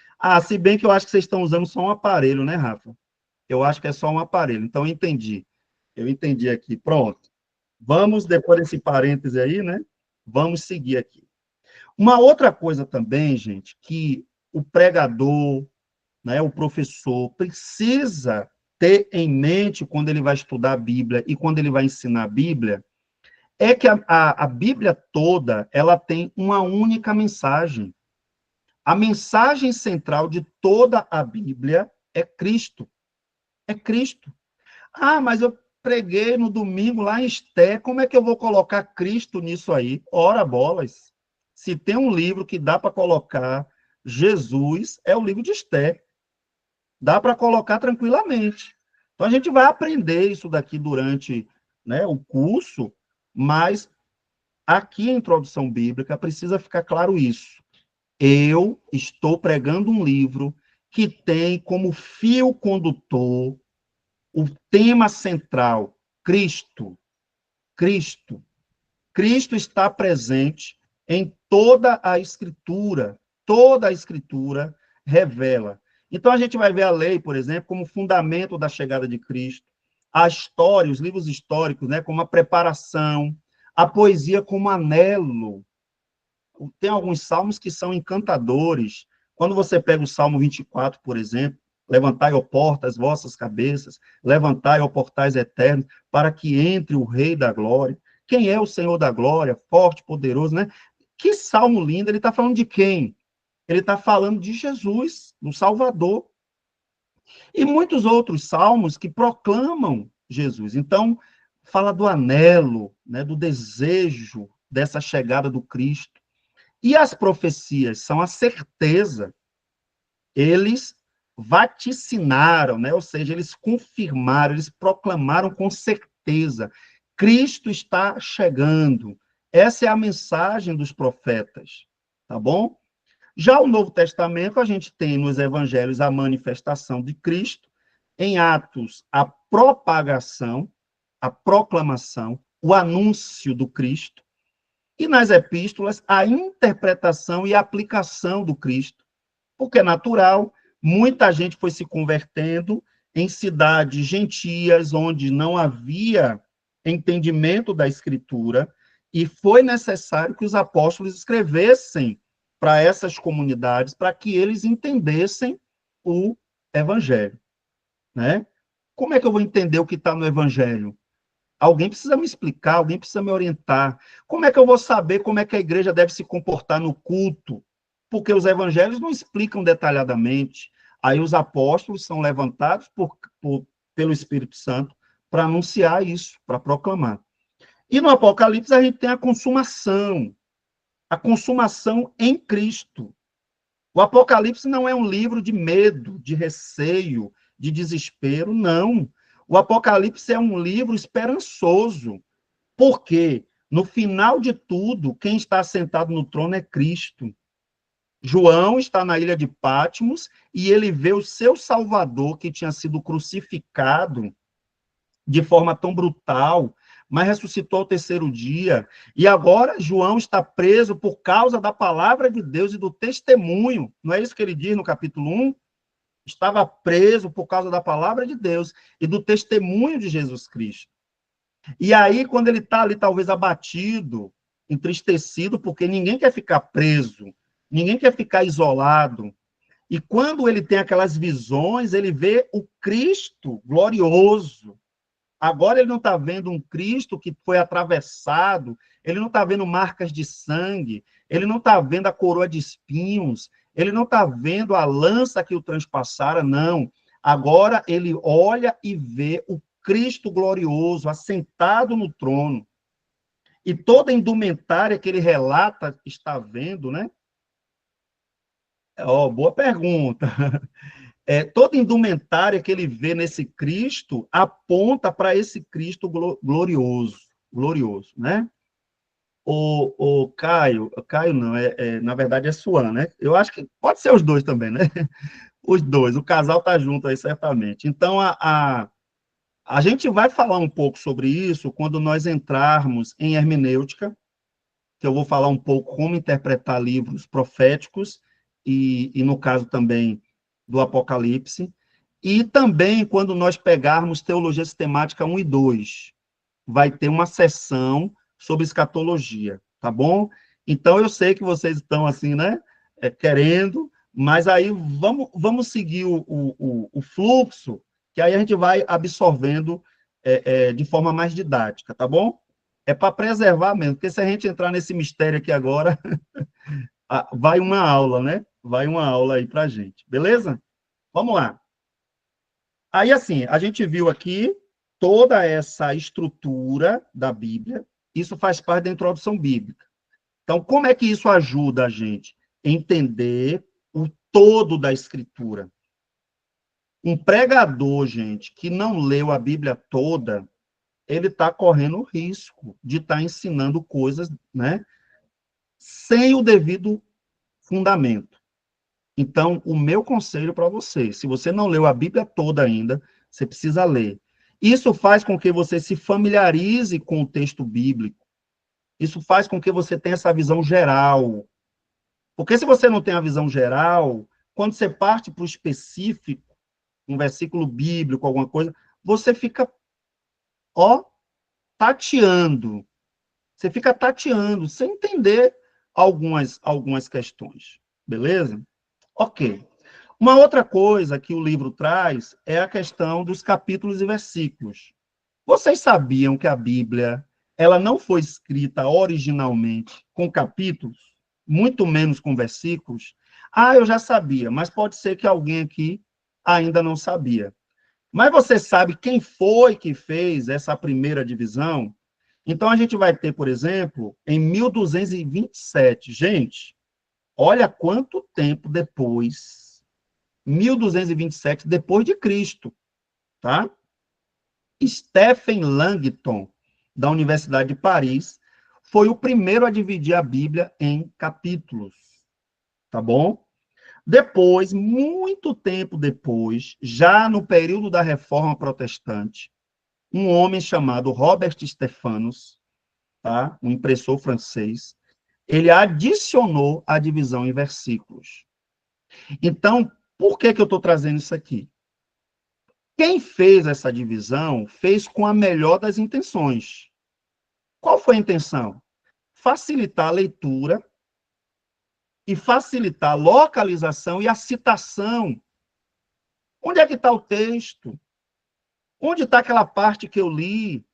Se bem que eu acho que vocês estão usando só um aparelho, né, Rafa? Eu acho que é só um aparelho. Então, eu entendi. Eu entendi aqui. Pronto. Vamos, depois desse parêntese aí, né? Vamos seguir aqui. Uma outra coisa também, gente, que o pregador, né, o professor, precisa ter em mente quando ele vai estudar a Bíblia e quando ele vai ensinar a Bíblia, é que a Bíblia toda, ela tem uma única mensagem. A mensagem central de toda a Bíblia é Cristo. É Cristo. Mas eu preguei no domingo lá em Esté, como é que eu vou colocar Cristo nisso aí? Ora bolas. Se tem um livro que dá para colocar Jesus, é o livro de Esté. Dá para colocar tranquilamente. Então, a gente vai aprender isso daqui durante, né, o curso, mas aqui em Introdução Bíblica precisa ficar claro isso. Eu estou pregando um livro que tem como fio condutor o tema central, Cristo. Cristo. Cristo está presente em toda a Escritura. Toda a Escritura revela. Então, a gente vai ver a lei, por exemplo, como fundamento da chegada de Cristo, a história, os livros históricos, né, como a preparação, a poesia como anelo. Tem alguns salmos que são encantadores. Quando você pega o Salmo 24, por exemplo, levantai, ó portas, vossas cabeças, levantai, ó portais eternos, para que entre o Rei da Glória. Quem é o Senhor da Glória? Forte, poderoso, né? Que salmo lindo! Ele está falando de quem? Ele está falando de Jesus, do Salvador. E muitos outros salmos que proclamam Jesus. Então, fala do anelo, né, do desejo dessa chegada do Cristo. E as profecias são a certeza. Eles vaticinaram, né? Ou seja, eles confirmaram, eles proclamaram com certeza. Cristo está chegando. Essa é a mensagem dos profetas, tá bom? Já o Novo Testamento, a gente tem nos evangelhos a manifestação de Cristo, em Atos, a propagação, a proclamação, o anúncio do Cristo, e nas epístolas, a interpretação e aplicação do Cristo, porque é natural, muita gente foi se convertendo em cidades gentias, onde não havia entendimento da Escritura, e foi necessário que os apóstolos escrevessem para essas comunidades, para que eles entendessem o Evangelho, né? Como é que eu vou entender o que está no Evangelho? Alguém precisa me explicar, alguém precisa me orientar. Como é que eu vou saber como é que a igreja deve se comportar no culto? Porque os evangelhos não explicam detalhadamente. Aí os apóstolos são levantados pelo Espírito Santo para anunciar isso, para proclamar. E no Apocalipse a gente tem a consumação em Cristo. O Apocalipse não é um livro de medo, de receio, de desespero, não. O Apocalipse é um livro esperançoso, porque no final de tudo, quem está sentado no trono é Cristo. João está na ilha de Patmos e ele vê o seu Salvador, que tinha sido crucificado de forma tão brutal, mas ressuscitou ao terceiro dia. E agora João está preso por causa da palavra de Deus e do testemunho. Não é isso que ele diz no capítulo 1? Estava preso por causa da palavra de Deus e do testemunho de Jesus Cristo. E aí, quando ele está ali, talvez abatido, entristecido, porque ninguém quer ficar preso, ninguém quer ficar isolado. E quando ele tem aquelas visões, ele vê o Cristo glorioso. Agora ele não está vendo um Cristo que foi atravessado, ele não está vendo marcas de sangue, ele não está vendo a coroa de espinhos, ele não está vendo a lança que o transpassara, não. Agora ele olha e vê o Cristo glorioso, assentado no trono. E toda a indumentária que ele relata está vendo, né? Boa pergunta. Toda indumentária que ele vê nesse Cristo aponta para esse Cristo glorioso, né? O Caio não, na verdade é Suan, né? Eu acho que pode ser os dois também, né? Os dois, o casal tá junto aí, certamente. Então, a gente vai falar um pouco sobre isso quando nós entrarmos em hermenêutica, que eu vou falar um pouco como interpretar livros proféticos e no caso também do Apocalipse, e também quando nós pegarmos Teologia Sistemática 1 e 2, vai ter uma sessão sobre escatologia, tá bom? Então, eu sei que vocês estão assim, né, querendo, mas aí vamos seguir o fluxo, que aí a gente vai absorvendo de forma mais didática, tá bom? É para preservar mesmo, porque se a gente entrar nesse mistério aqui agora, vai uma aula, né? Vai uma aula aí para a gente, beleza? Vamos lá. Aí, assim, a gente viu aqui toda essa estrutura da Bíblia, isso faz parte da introdução bíblica. Então, como é que isso ajuda a gente a entender o todo da Escritura? Um pregador, gente, que não leu a Bíblia toda, ele está correndo o risco de estar ensinando coisas, né, sem o devido fundamento. Então, o meu conselho para você, se você não leu a Bíblia toda ainda, você precisa ler. Isso faz com que você se familiarize com o texto bíblico. Isso faz com que você tenha essa visão geral. Porque se você não tem a visão geral, quando você parte para o específico, um versículo bíblico, alguma coisa, você fica, ó, tateando. Você fica tateando, sem entender algumas questões. Beleza? Ok. Uma outra coisa que o livro traz é a questão dos capítulos e versículos. Vocês sabiam que a Bíblia, ela não foi escrita originalmente com capítulos, muito menos com versículos? Ah, eu já sabia, mas pode ser que alguém aqui ainda não sabia. Mas você sabe quem foi que fez essa primeira divisão? Então, a gente vai ter, por exemplo, em 1227. Gente, olha quanto tempo depois, 1227 depois de Cristo, tá? Stephen Langton, da Universidade de Paris, foi o primeiro a dividir a Bíblia em capítulos, tá bom? Depois, muito tempo depois, já no período da Reforma Protestante, um homem chamado Robert Stephanus, tá? Um impressor francês, ele adicionou a divisão em versículos. Então, por que eu estou trazendo isso aqui? Quem fez essa divisão fez com a melhor das intenções. Qual foi a intenção? Facilitar a leitura e facilitar a localização e a citação. Onde é que está o texto? Onde está aquela parte que eu li?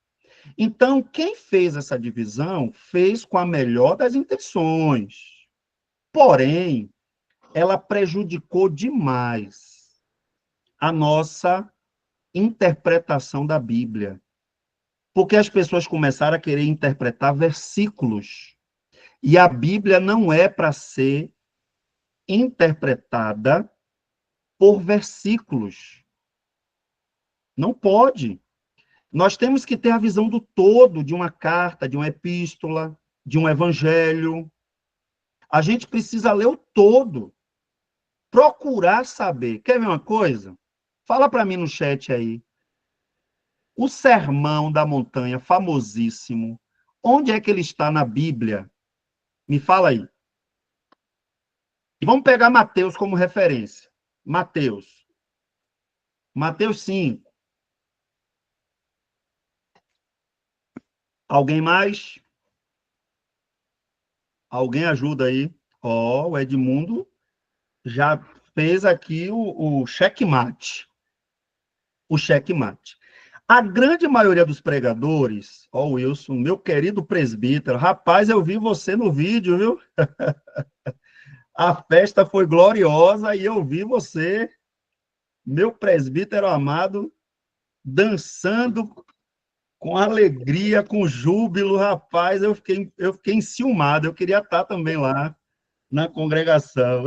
Então, quem fez essa divisão fez com a melhor das intenções. Porém, ela prejudicou demais a nossa interpretação da Bíblia. Porque as pessoas começaram a querer interpretar versículos. E a Bíblia não é para ser interpretada por versículos. Não pode. Nós temos que ter a visão do todo de uma carta, de uma epístola, de um evangelho. A gente precisa ler o todo. Procurar saber. Quer ver uma coisa? Fala para mim no chat aí. O Sermão da Montanha, famosíssimo, onde é que ele está na Bíblia? Me fala aí. E vamos pegar Mateus como referência. Mateus. Mateus 5. Alguém mais? Alguém ajuda aí? Ó, o Edmundo já fez aqui o checkmate. O checkmate. A grande maioria dos pregadores, ó, Wilson, meu querido presbítero, rapaz, eu vi você no vídeo, viu? A festa foi gloriosa e eu vi você, meu presbítero amado, dançando com alegria, com júbilo, rapaz, eu fiquei enciumado, eu queria estar também lá na congregação.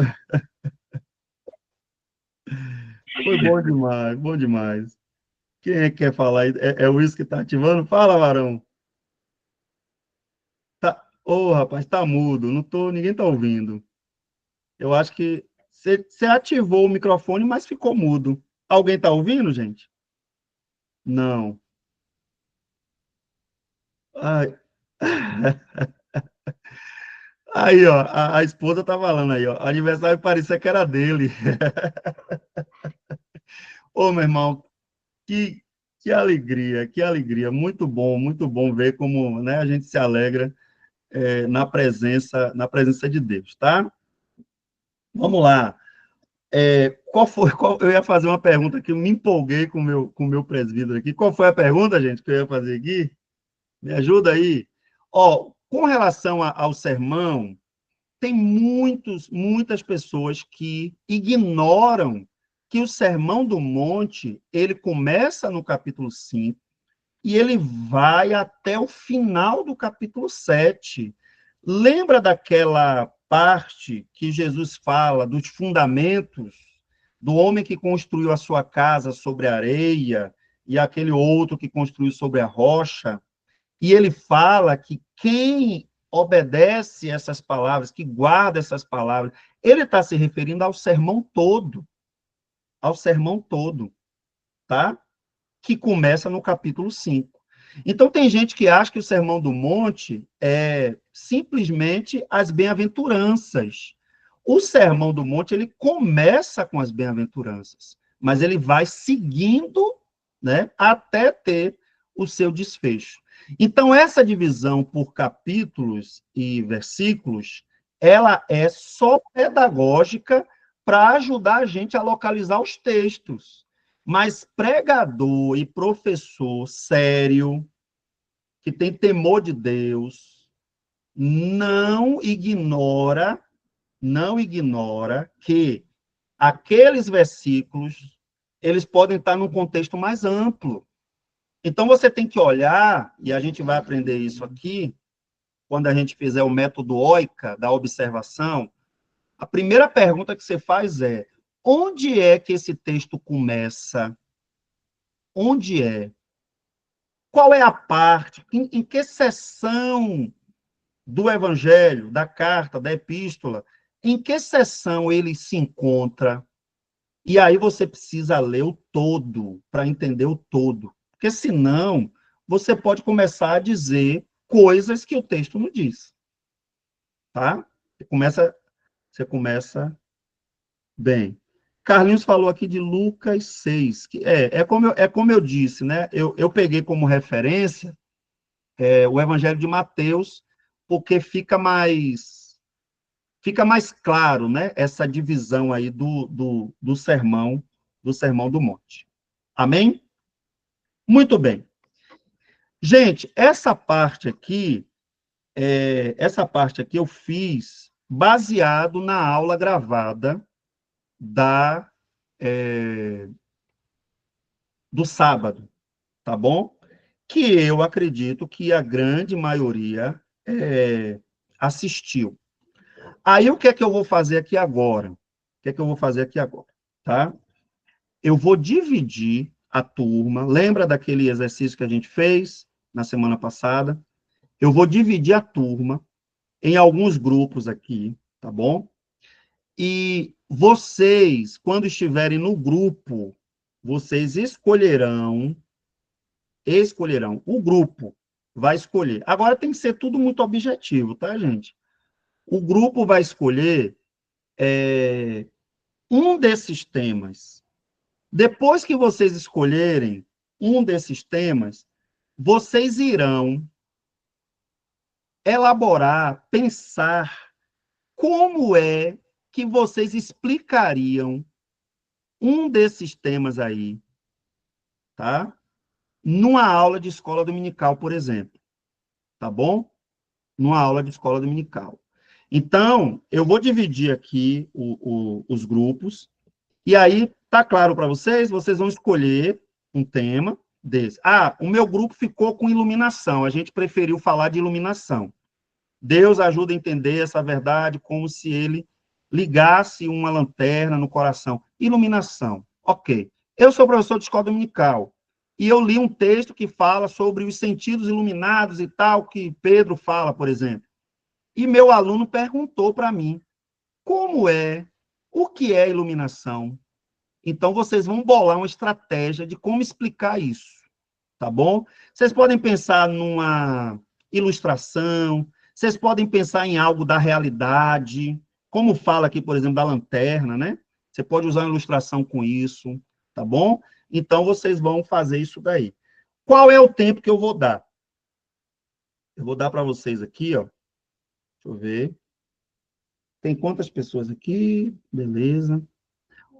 Foi bom demais, bom demais. Quem é que quer falar aí? É o Wilson que está ativando? Fala, varão. Tá. Ô, rapaz, tá mudo, ninguém tá ouvindo. Eu acho que você ativou o microfone, mas ficou mudo. Alguém tá ouvindo, gente? Não. Ai. Aí, ó, a esposa tá falando aí, ó. Aniversário parecia que era dele. Ô, meu irmão, que, que alegria, que alegria. Muito bom ver como, né, a gente se alegra na presença de Deus, tá? Vamos lá. Eu ia fazer uma pergunta que eu me empolguei com o meu presbítero aqui. Qual foi a pergunta, gente, que eu ia fazer aqui? Me ajuda aí. Ó, com relação ao sermão, tem muitas pessoas que ignoram que o Sermão do Monte, ele começa no capítulo 5 e ele vai até o final do capítulo 7. Lembra daquela parte que Jesus fala dos fundamentos do homem que construiu a sua casa sobre a areia e aquele outro que construiu sobre a rocha? E ele fala que quem obedece essas palavras, que guarda essas palavras, ele está se referindo ao sermão todo, tá? Que começa no capítulo 5. Então, tem gente que acha que o Sermão do Monte é simplesmente as bem-aventuranças. O Sermão do Monte, ele começa com as bem-aventuranças, mas ele vai seguindo, né, até ter o seu desfecho. Então, essa divisão por capítulos e versículos, ela é só pedagógica para ajudar a gente a localizar os textos. Mas pregador e professor sério, que tem temor de Deus, não ignora que aqueles versículos, eles podem estar num contexto mais amplo. Então, você tem que olhar, e a gente vai aprender isso aqui, quando a gente fizer o método OICA, da observação, a primeira pergunta que você faz é: onde é que esse texto começa? Onde é? Qual é a parte? Em que seção do Evangelho, da carta, da epístola, em que seção ele se encontra? E aí você precisa ler o todo, para entender o todo. Porque senão, você pode começar a dizer coisas que o texto não diz. Tá? Você começa bem. Carlinhos falou aqui de Lucas 6, que é como eu disse, né? Eu peguei como referência o Evangelho de Mateus, porque fica mais claro, né? Essa divisão aí do sermão do monte. Amém? Muito bem. Gente, essa parte aqui eu fiz baseado na aula gravada do sábado, tá bom? Que eu acredito que a grande maioria assistiu. Aí, o que é que eu vou fazer aqui agora? Tá? Eu vou dividir a turma. Lembra daquele exercício que a gente fez na semana passada? Eu vou dividir a turma em alguns grupos aqui, tá bom? E vocês, quando estiverem no grupo, vocês escolherão, o grupo vai escolher. Agora tem que ser tudo muito objetivo, tá, gente? O grupo vai escolher um desses temas. Depois que vocês escolherem um desses temas, vocês irão elaborar, pensar como é que vocês explicariam um desses temas aí, tá? Numa aula de escola dominical, por exemplo. Tá bom? Numa aula de escola dominical. Então, eu vou dividir aqui os grupos, e aí, tá claro para vocês? Vocês vão escolher um tema desse. O meu grupo ficou com iluminação, a gente preferiu falar de iluminação. Deus ajuda a entender essa verdade como se ele ligasse uma lanterna no coração. Iluminação, ok. Eu sou professor de escola dominical, e eu li um texto que fala sobre os sentidos iluminados e tal, que Pedro fala, por exemplo. E meu aluno perguntou para mim, o que é iluminação? Então, vocês vão bolar uma estratégia de como explicar isso, tá bom? Vocês podem pensar numa ilustração, vocês podem pensar em algo da realidade, como fala aqui, por exemplo, da lanterna, né? Você pode usar uma ilustração com isso, tá bom? Então, vocês vão fazer isso daí. Qual é o tempo que eu vou dar? Eu vou dar para vocês aqui, ó. Deixa eu ver. Tem quantas pessoas aqui? Beleza.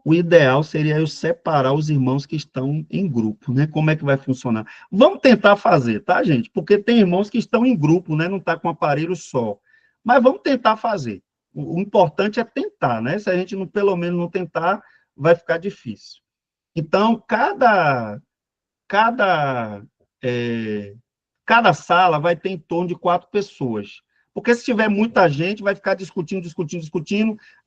O ideal seria eu separar os irmãos que estão em grupo, né? Como é que vai funcionar? Vamos tentar fazer, tá, gente? Porque tem irmãos que estão em grupo, né? Não está com aparelho só. Mas vamos tentar fazer. O importante é tentar, né? Se a gente não, pelo menos não tentar, vai ficar difícil. Então, cada sala vai ter em torno de 4 pessoas. Porque se tiver muita gente, vai ficar discutindo,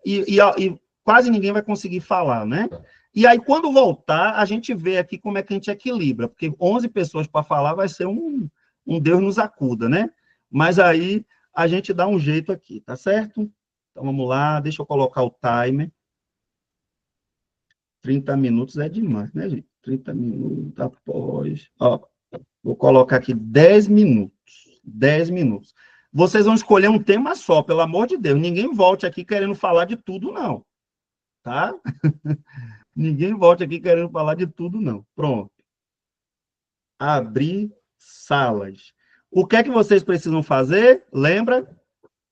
e quase ninguém vai conseguir falar, né? E aí, quando voltar, a gente vê aqui como é que a gente equilibra, porque 11 pessoas para falar vai ser um Deus nos acuda, né? Mas aí a gente dá um jeito aqui, tá certo? Então, vamos lá, deixa eu colocar o timer. 30 minutos é demais, né, gente? 30 minutos após... Ó, vou colocar aqui 10 minutos. 10 minutos. Vocês vão escolher um tema só, pelo amor de Deus. Ninguém volte aqui querendo falar de tudo, não. Tá? Ninguém volte aqui querendo falar de tudo, não. Pronto. Abrir salas. O que é que vocês precisam fazer? Lembra?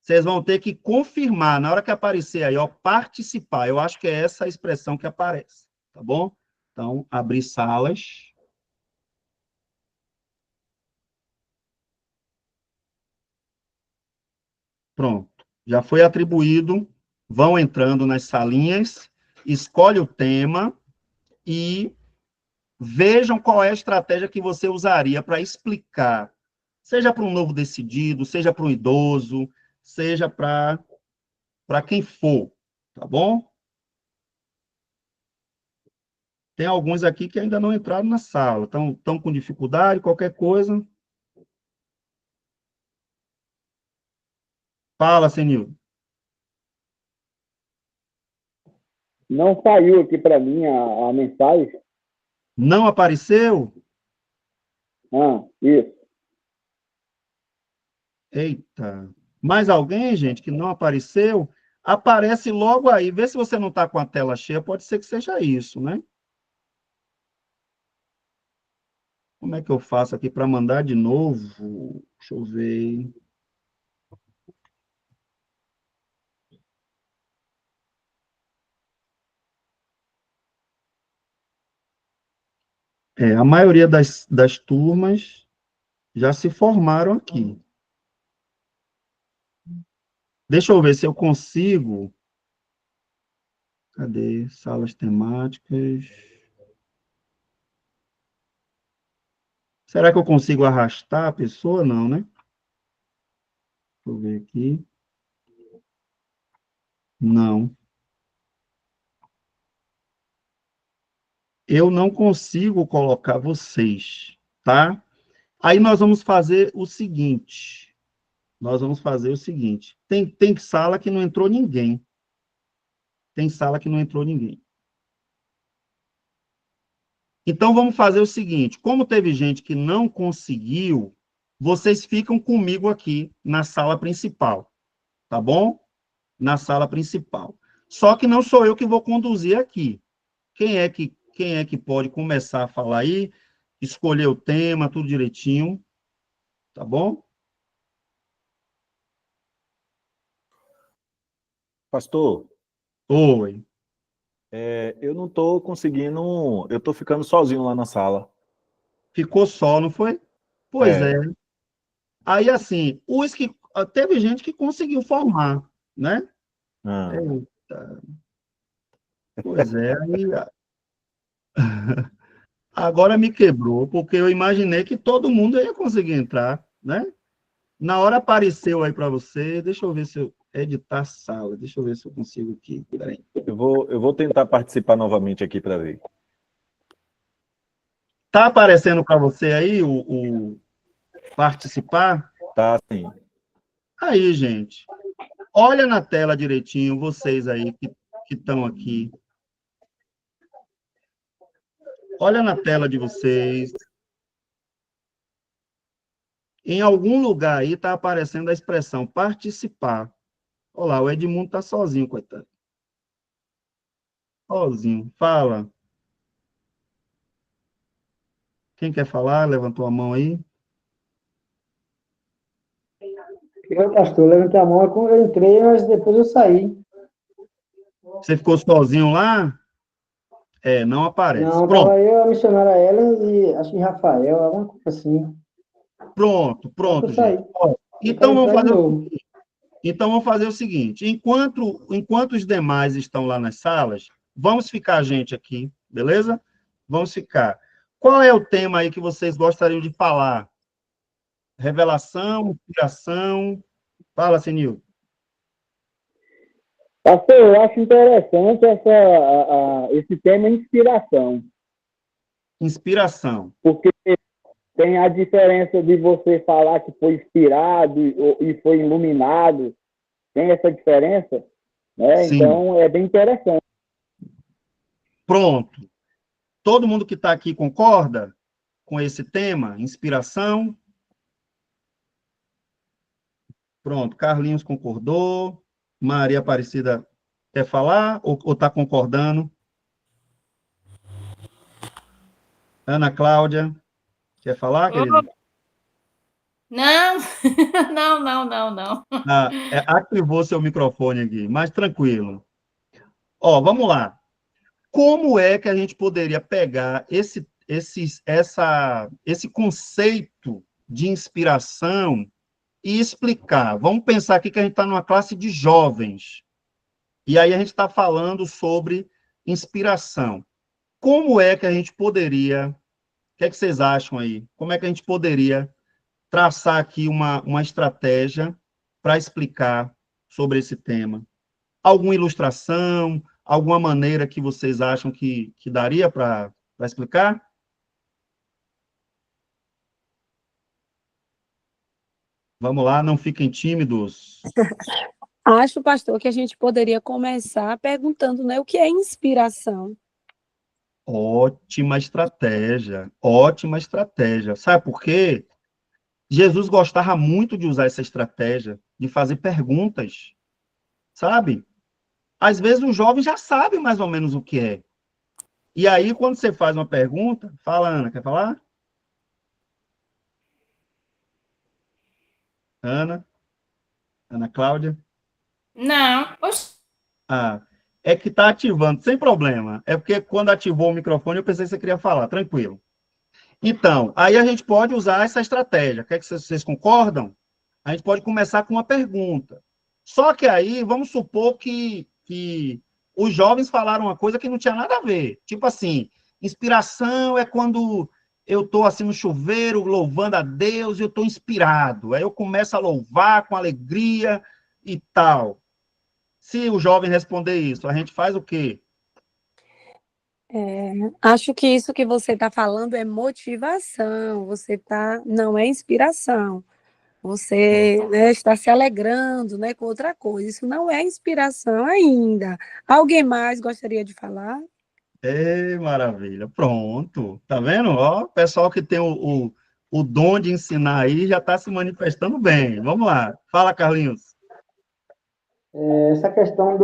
Vocês vão ter que confirmar, na hora que aparecer aí, ó, participar. Eu acho que é essa a expressão que aparece, tá bom? Então, abrir salas. Pronto. Já foi atribuído. Vão entrando nas salinhas, escolhe o tema e vejam qual é a estratégia que você usaria para explicar, seja para um novo decidido, seja para um idoso, seja para quem for, tá bom? Tem alguns aqui que ainda não entraram na sala, estão com dificuldade, qualquer coisa. Fala, Senil. Não saiu aqui para mim a mensagem. Não apareceu? Isso. Eita. Mais alguém, gente, que não apareceu? Aparece logo aí. Vê se você não está com a tela cheia, pode ser que seja isso, né? Como é que eu faço aqui para mandar de novo? Deixa eu ver. A maioria das turmas já se formaram aqui. Deixa eu ver se eu consigo. Cadê? Salas temáticas. Será que eu consigo arrastar a pessoa? Não, né? Deixa eu ver aqui. Não. Eu não consigo colocar vocês, tá? Aí nós vamos fazer o seguinte. Tem sala que não entrou ninguém. Tem sala que não entrou ninguém. Então, vamos fazer o seguinte. Como teve gente que não conseguiu, vocês ficam comigo aqui na sala principal. Tá bom? Na sala principal. Só que não sou eu que vou conduzir aqui. Quem é que pode começar a falar aí? Escolher o tema, tudo direitinho. Tá bom? Pastor, Oi. eu não estou conseguindo, eu estou ficando sozinho lá na sala. Ficou só, não foi? Pois é. Aí, assim, teve gente que conseguiu formar, né? Eita. Pois é, aí... Agora me quebrou, porque eu imaginei que todo mundo ia conseguir entrar, né? Na hora apareceu aí para você, deixa eu ver se eu editar a sala, deixa eu ver se eu consigo aqui, peraí. Eu vou tentar participar novamente aqui para ver. Tá aparecendo para você aí o participar? Tá, sim. Aí, gente, olha na tela direitinho, vocês aí que estão aqui. Olha na tela de vocês. Em algum lugar aí está aparecendo a expressão participar. Olha lá, o Edmundo está sozinho, coitado. Sozinho. Fala. Quem quer falar? Levantou a mão aí. Eu, pastor, levantei a mão quando eu entrei, mas depois eu saí. Você ficou sozinho lá? Não aparece. Não, Pronto. estava eu, a missionária Ellen e acho que Rafael, alguma coisa assim. Pronto, Eu saí. gente. Então vamos fazer o seguinte. Enquanto os demais estão lá nas salas, vamos ficar a gente aqui, beleza? Vamos ficar. Qual é o tema aí que vocês gostariam de falar? Revelação, inspiração? Fala, Senil. Pastor, eu acho interessante esse tema inspiração. Inspiração. Porque tem a diferença de você falar que foi inspirado e foi iluminado. Tem essa diferença, né? Sim. Então, é bem interessante. Pronto. Todo mundo que está aqui concorda com esse tema, inspiração? Pronto, Carlinhos concordou. Maria Aparecida quer falar ou está concordando? Ana Cláudia, quer falar, querida? Não, não. Ativou seu microfone aqui, mas tranquilo. Ó, vamos lá. Como é que a gente poderia pegar esse conceito de inspiração e explicar? Vamos pensar aqui que a gente está numa classe de jovens, e aí a gente está falando sobre inspiração. Como é que a gente poderia, o que é que vocês acham aí? Como é que a gente poderia traçar aqui uma estratégia para explicar sobre esse tema? Alguma ilustração, alguma maneira que vocês acham que daria para explicar? Vamos lá, não fiquem tímidos. Acho, pastor, que a gente poderia começar perguntando, né, o que é inspiração? Ótima estratégia, ótima estratégia. Sabe por quê? Jesus gostava muito de usar essa estratégia, de fazer perguntas, sabe? Às vezes o jovem já sabe mais ou menos o que é. E aí, quando você faz uma pergunta, fala, Ana, quer falar? Ana Cláudia? Não. Oxe. Ah, é que está ativando, sem problema. É porque quando ativou o microfone, eu pensei que você queria falar, tranquilo. Então, aí a gente pode usar essa estratégia. Quer que vocês concordam? A gente pode começar com uma pergunta. Só que aí, vamos supor que os jovens falaram uma coisa que não tinha nada a ver. Tipo assim, inspiração é quando eu estou assim no chuveiro, louvando a Deus, e eu estou inspirado. Aí eu começo a louvar com alegria e tal. Se o jovem responder isso, a gente faz o quê? Acho que isso que você está falando é motivação, não é inspiração. Você, né, está se alegrando, né, com outra coisa. Isso não é inspiração ainda. Alguém mais gostaria de falar? Maravilha. Pronto. Tá vendo? Ó, o pessoal que tem o dom de ensinar aí já está se manifestando bem. Vamos lá. Fala, Carlinhos. Essa questão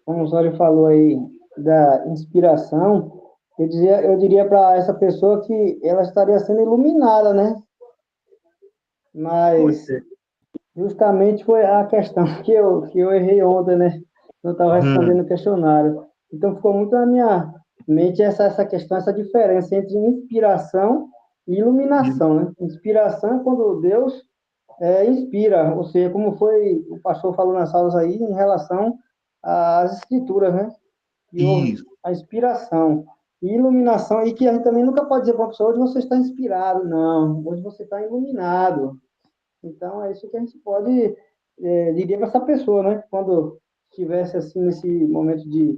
como o senhor falou aí, da inspiração, eu diria para essa pessoa que ela estaria sendo iluminada, né? Mas justamente foi a questão que eu errei ontem, né? Eu estava respondendo o questionário. Então, ficou muito na minha mente essa questão, essa diferença entre inspiração e iluminação, né? Inspiração é quando Deus inspira, ou seja, como foi o pastor falou nas aulas aí, em relação às escrituras, né? E a inspiração. E iluminação, aí que a gente também nunca pode dizer para uma pessoa, hoje você está inspirado, não, hoje você está iluminado. Então, é isso que a gente pode dizer para essa pessoa, né? Quando estivesse assim, nesse momento de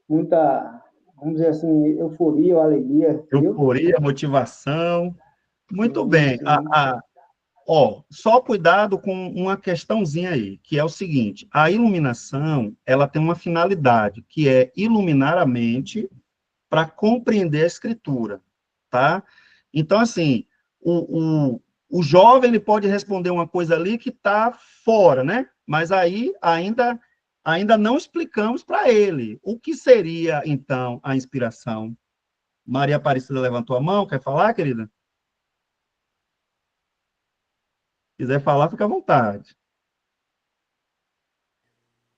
muita, vamos dizer assim, euforia ou alegria. Euforia, motivação. Muito bem. Só cuidado com uma questãozinha aí, que é o seguinte: a iluminação, ela tem uma finalidade, que é iluminar a mente para compreender a escritura, tá? Então, assim, o jovem ele pode responder uma coisa ali que está fora, né? Mas aí ainda não explicamos para ele o que seria, então, a inspiração. Maria Aparecida levantou a mão, quer falar, querida? Se quiser falar, fica à vontade.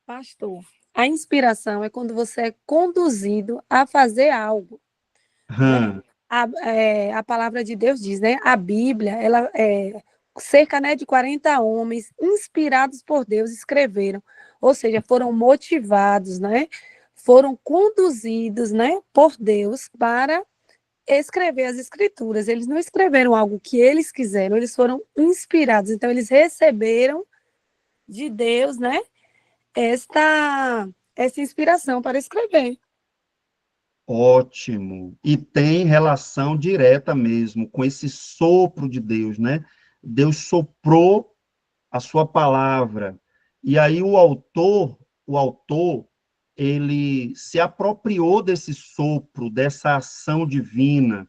Pastor, a inspiração é quando você é conduzido a fazer algo. Né? A palavra de Deus diz, né? A Bíblia, ela cerca, né, de 40 homens inspirados por Deus escreveram, ou seja, foram motivados, né? Foram conduzidos, né, por Deus para escrever as escrituras. Eles não escreveram algo que eles quiseram, eles foram inspirados. Então eles receberam de Deus, né, essa inspiração para escrever. Ótimo. E tem relação direta mesmo com esse sopro de Deus, né? Deus soprou a sua palavra. E aí o autor, ele se apropriou desse sopro, dessa ação divina,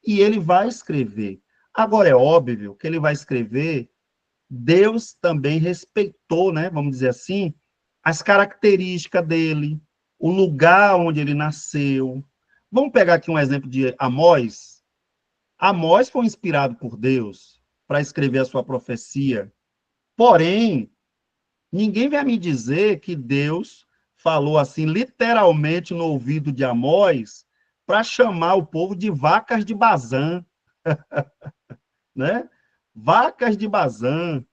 e ele vai escrever. Agora, é óbvio que ele vai escrever, Deus também respeitou, né, vamos dizer assim, as características dele, o lugar onde ele nasceu. Vamos pegar aqui um exemplo de Amós. Amós foi inspirado por Deus para escrever a sua profecia. Porém, ninguém vai me dizer que Deus falou assim, literalmente no ouvido de Amós, para chamar o povo de vacas de Bazã, né? Vacas de Bazã.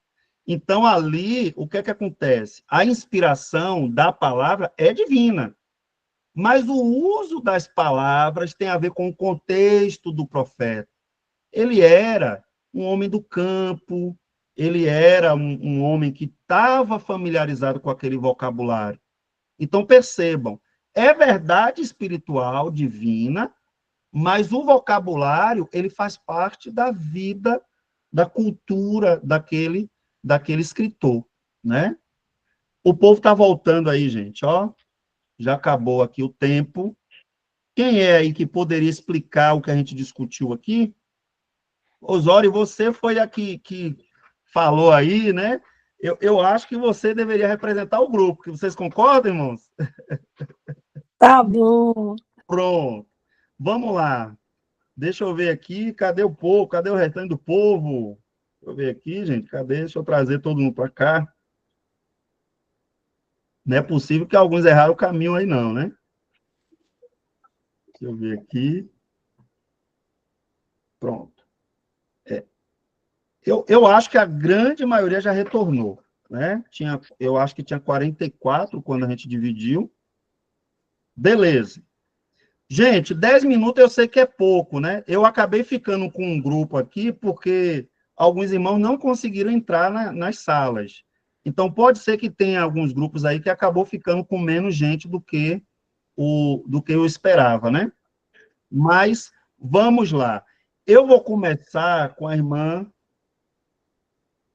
Então, ali, o que é que acontece? A inspiração da palavra é divina, mas o uso das palavras tem a ver com o contexto do profeta. Ele era um homem do campo, ele era um homem que estava familiarizado com aquele vocabulário. Então, percebam, é verdade espiritual, divina, mas o vocabulário, ele faz parte da vida, da cultura daquele escritor, né? O povo está voltando aí, gente, ó. Já acabou aqui o tempo. Quem é aí que poderia explicar o que a gente discutiu aqui? Osório, você foi aqui que falou aí, né? Eu acho que você deveria representar o grupo. Que vocês concordam, irmãos? Tá bom. Pronto. Vamos lá. Deixa eu ver aqui. Cadê o povo? Cadê o restante do povo? Deixa eu ver aqui, gente. Cadê? Deixa eu trazer todo mundo para cá. Não é possível que alguns erraram o caminho aí, não, né? Deixa eu ver aqui. Pronto. Eu acho que a grande maioria já retornou, né? Eu acho que tinha 44 quando a gente dividiu. Beleza. Gente, 10 minutos eu sei que é pouco, né? Eu acabei ficando com um grupo aqui porque alguns irmãos não conseguiram entrar nas salas. Então, pode ser que tenha alguns grupos aí que acabou ficando com menos gente do que eu esperava, né? Mas, vamos lá. Eu vou começar com a irmã...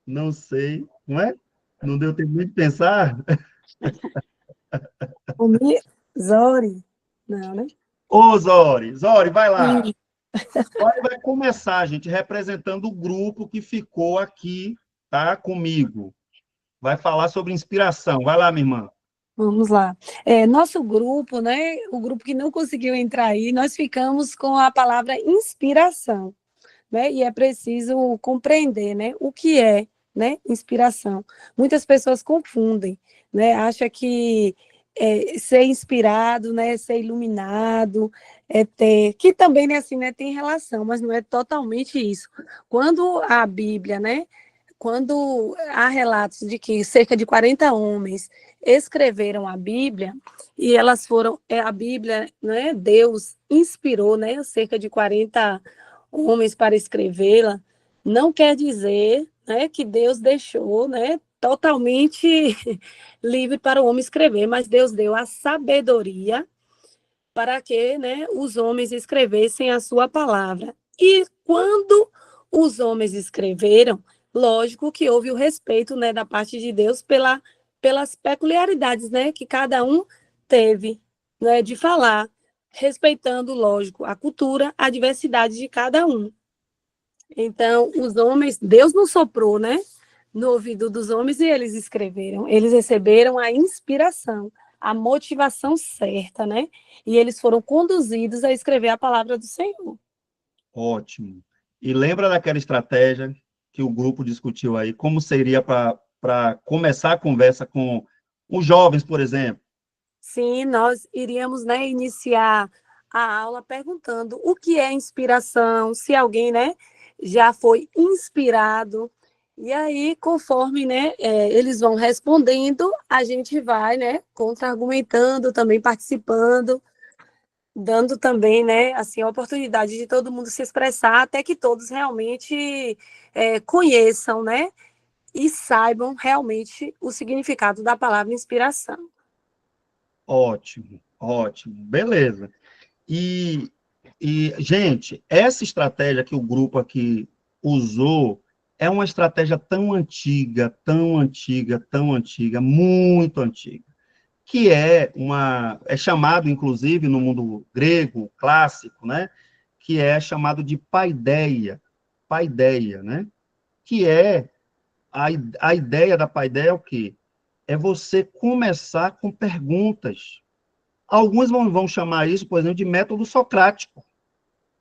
Não sei, não é? Não deu tempo de pensar? Zori? Não, né? Ô, Zori, vai lá. Zori vai começar, gente, representando o grupo que ficou aqui, tá, comigo. Vai falar sobre inspiração. Vai lá, minha irmã. Vamos lá. Nosso grupo, né? O grupo que não conseguiu entrar aí, nós ficamos com a palavra inspiração, né? E é preciso compreender, né? O que é, né? Inspiração. Muitas pessoas confundem, né? Acha que ser inspirado, né? Ser iluminado, que também, né, assim, né? Tem relação, mas não é totalmente isso. Quando a Bíblia, né? Quando há relatos de que cerca de 40 homens escreveram a Bíblia, e elas foram, a Bíblia, né, Deus inspirou, né, cerca de 40 homens para escrevê-la, não quer dizer, né, que Deus deixou, né, totalmente livre para o homem escrever, mas Deus deu a sabedoria para que, né, os homens escrevessem a sua palavra. E quando os homens escreveram, lógico que houve o respeito, né, da parte de Deus pelas peculiaridades, né, que cada um teve, né, de falar, respeitando, lógico, a cultura, a diversidade de cada um. Então, os homens, Deus não soprou, né, no ouvido dos homens e eles escreveram. Eles receberam a inspiração, a motivação certa, né? E eles foram conduzidos a escrever a palavra do Senhor. Ótimo. E lembra daquela estratégia que o grupo discutiu aí? Como seria para começar a conversa com os jovens, por exemplo? Sim, nós iríamos, né, iniciar a aula perguntando o que é inspiração, se alguém, né, já foi inspirado. E aí, conforme, né, eles vão respondendo, a gente vai, né, contra-argumentando, também participando, dando também, né, assim, a oportunidade de todo mundo se expressar, até que todos realmente conheçam, né, e saibam realmente o significado da palavra inspiração. Ótimo, ótimo, beleza. E, gente, essa estratégia que o grupo aqui usou é uma estratégia tão antiga, tão antiga, tão antiga, muito antiga, que é chamado, inclusive, no mundo grego clássico, né, que é chamado de paideia, né, que é a ideia da paideia é o quê? É você começar com perguntas. Alguns vão chamar isso, por exemplo, de método socrático.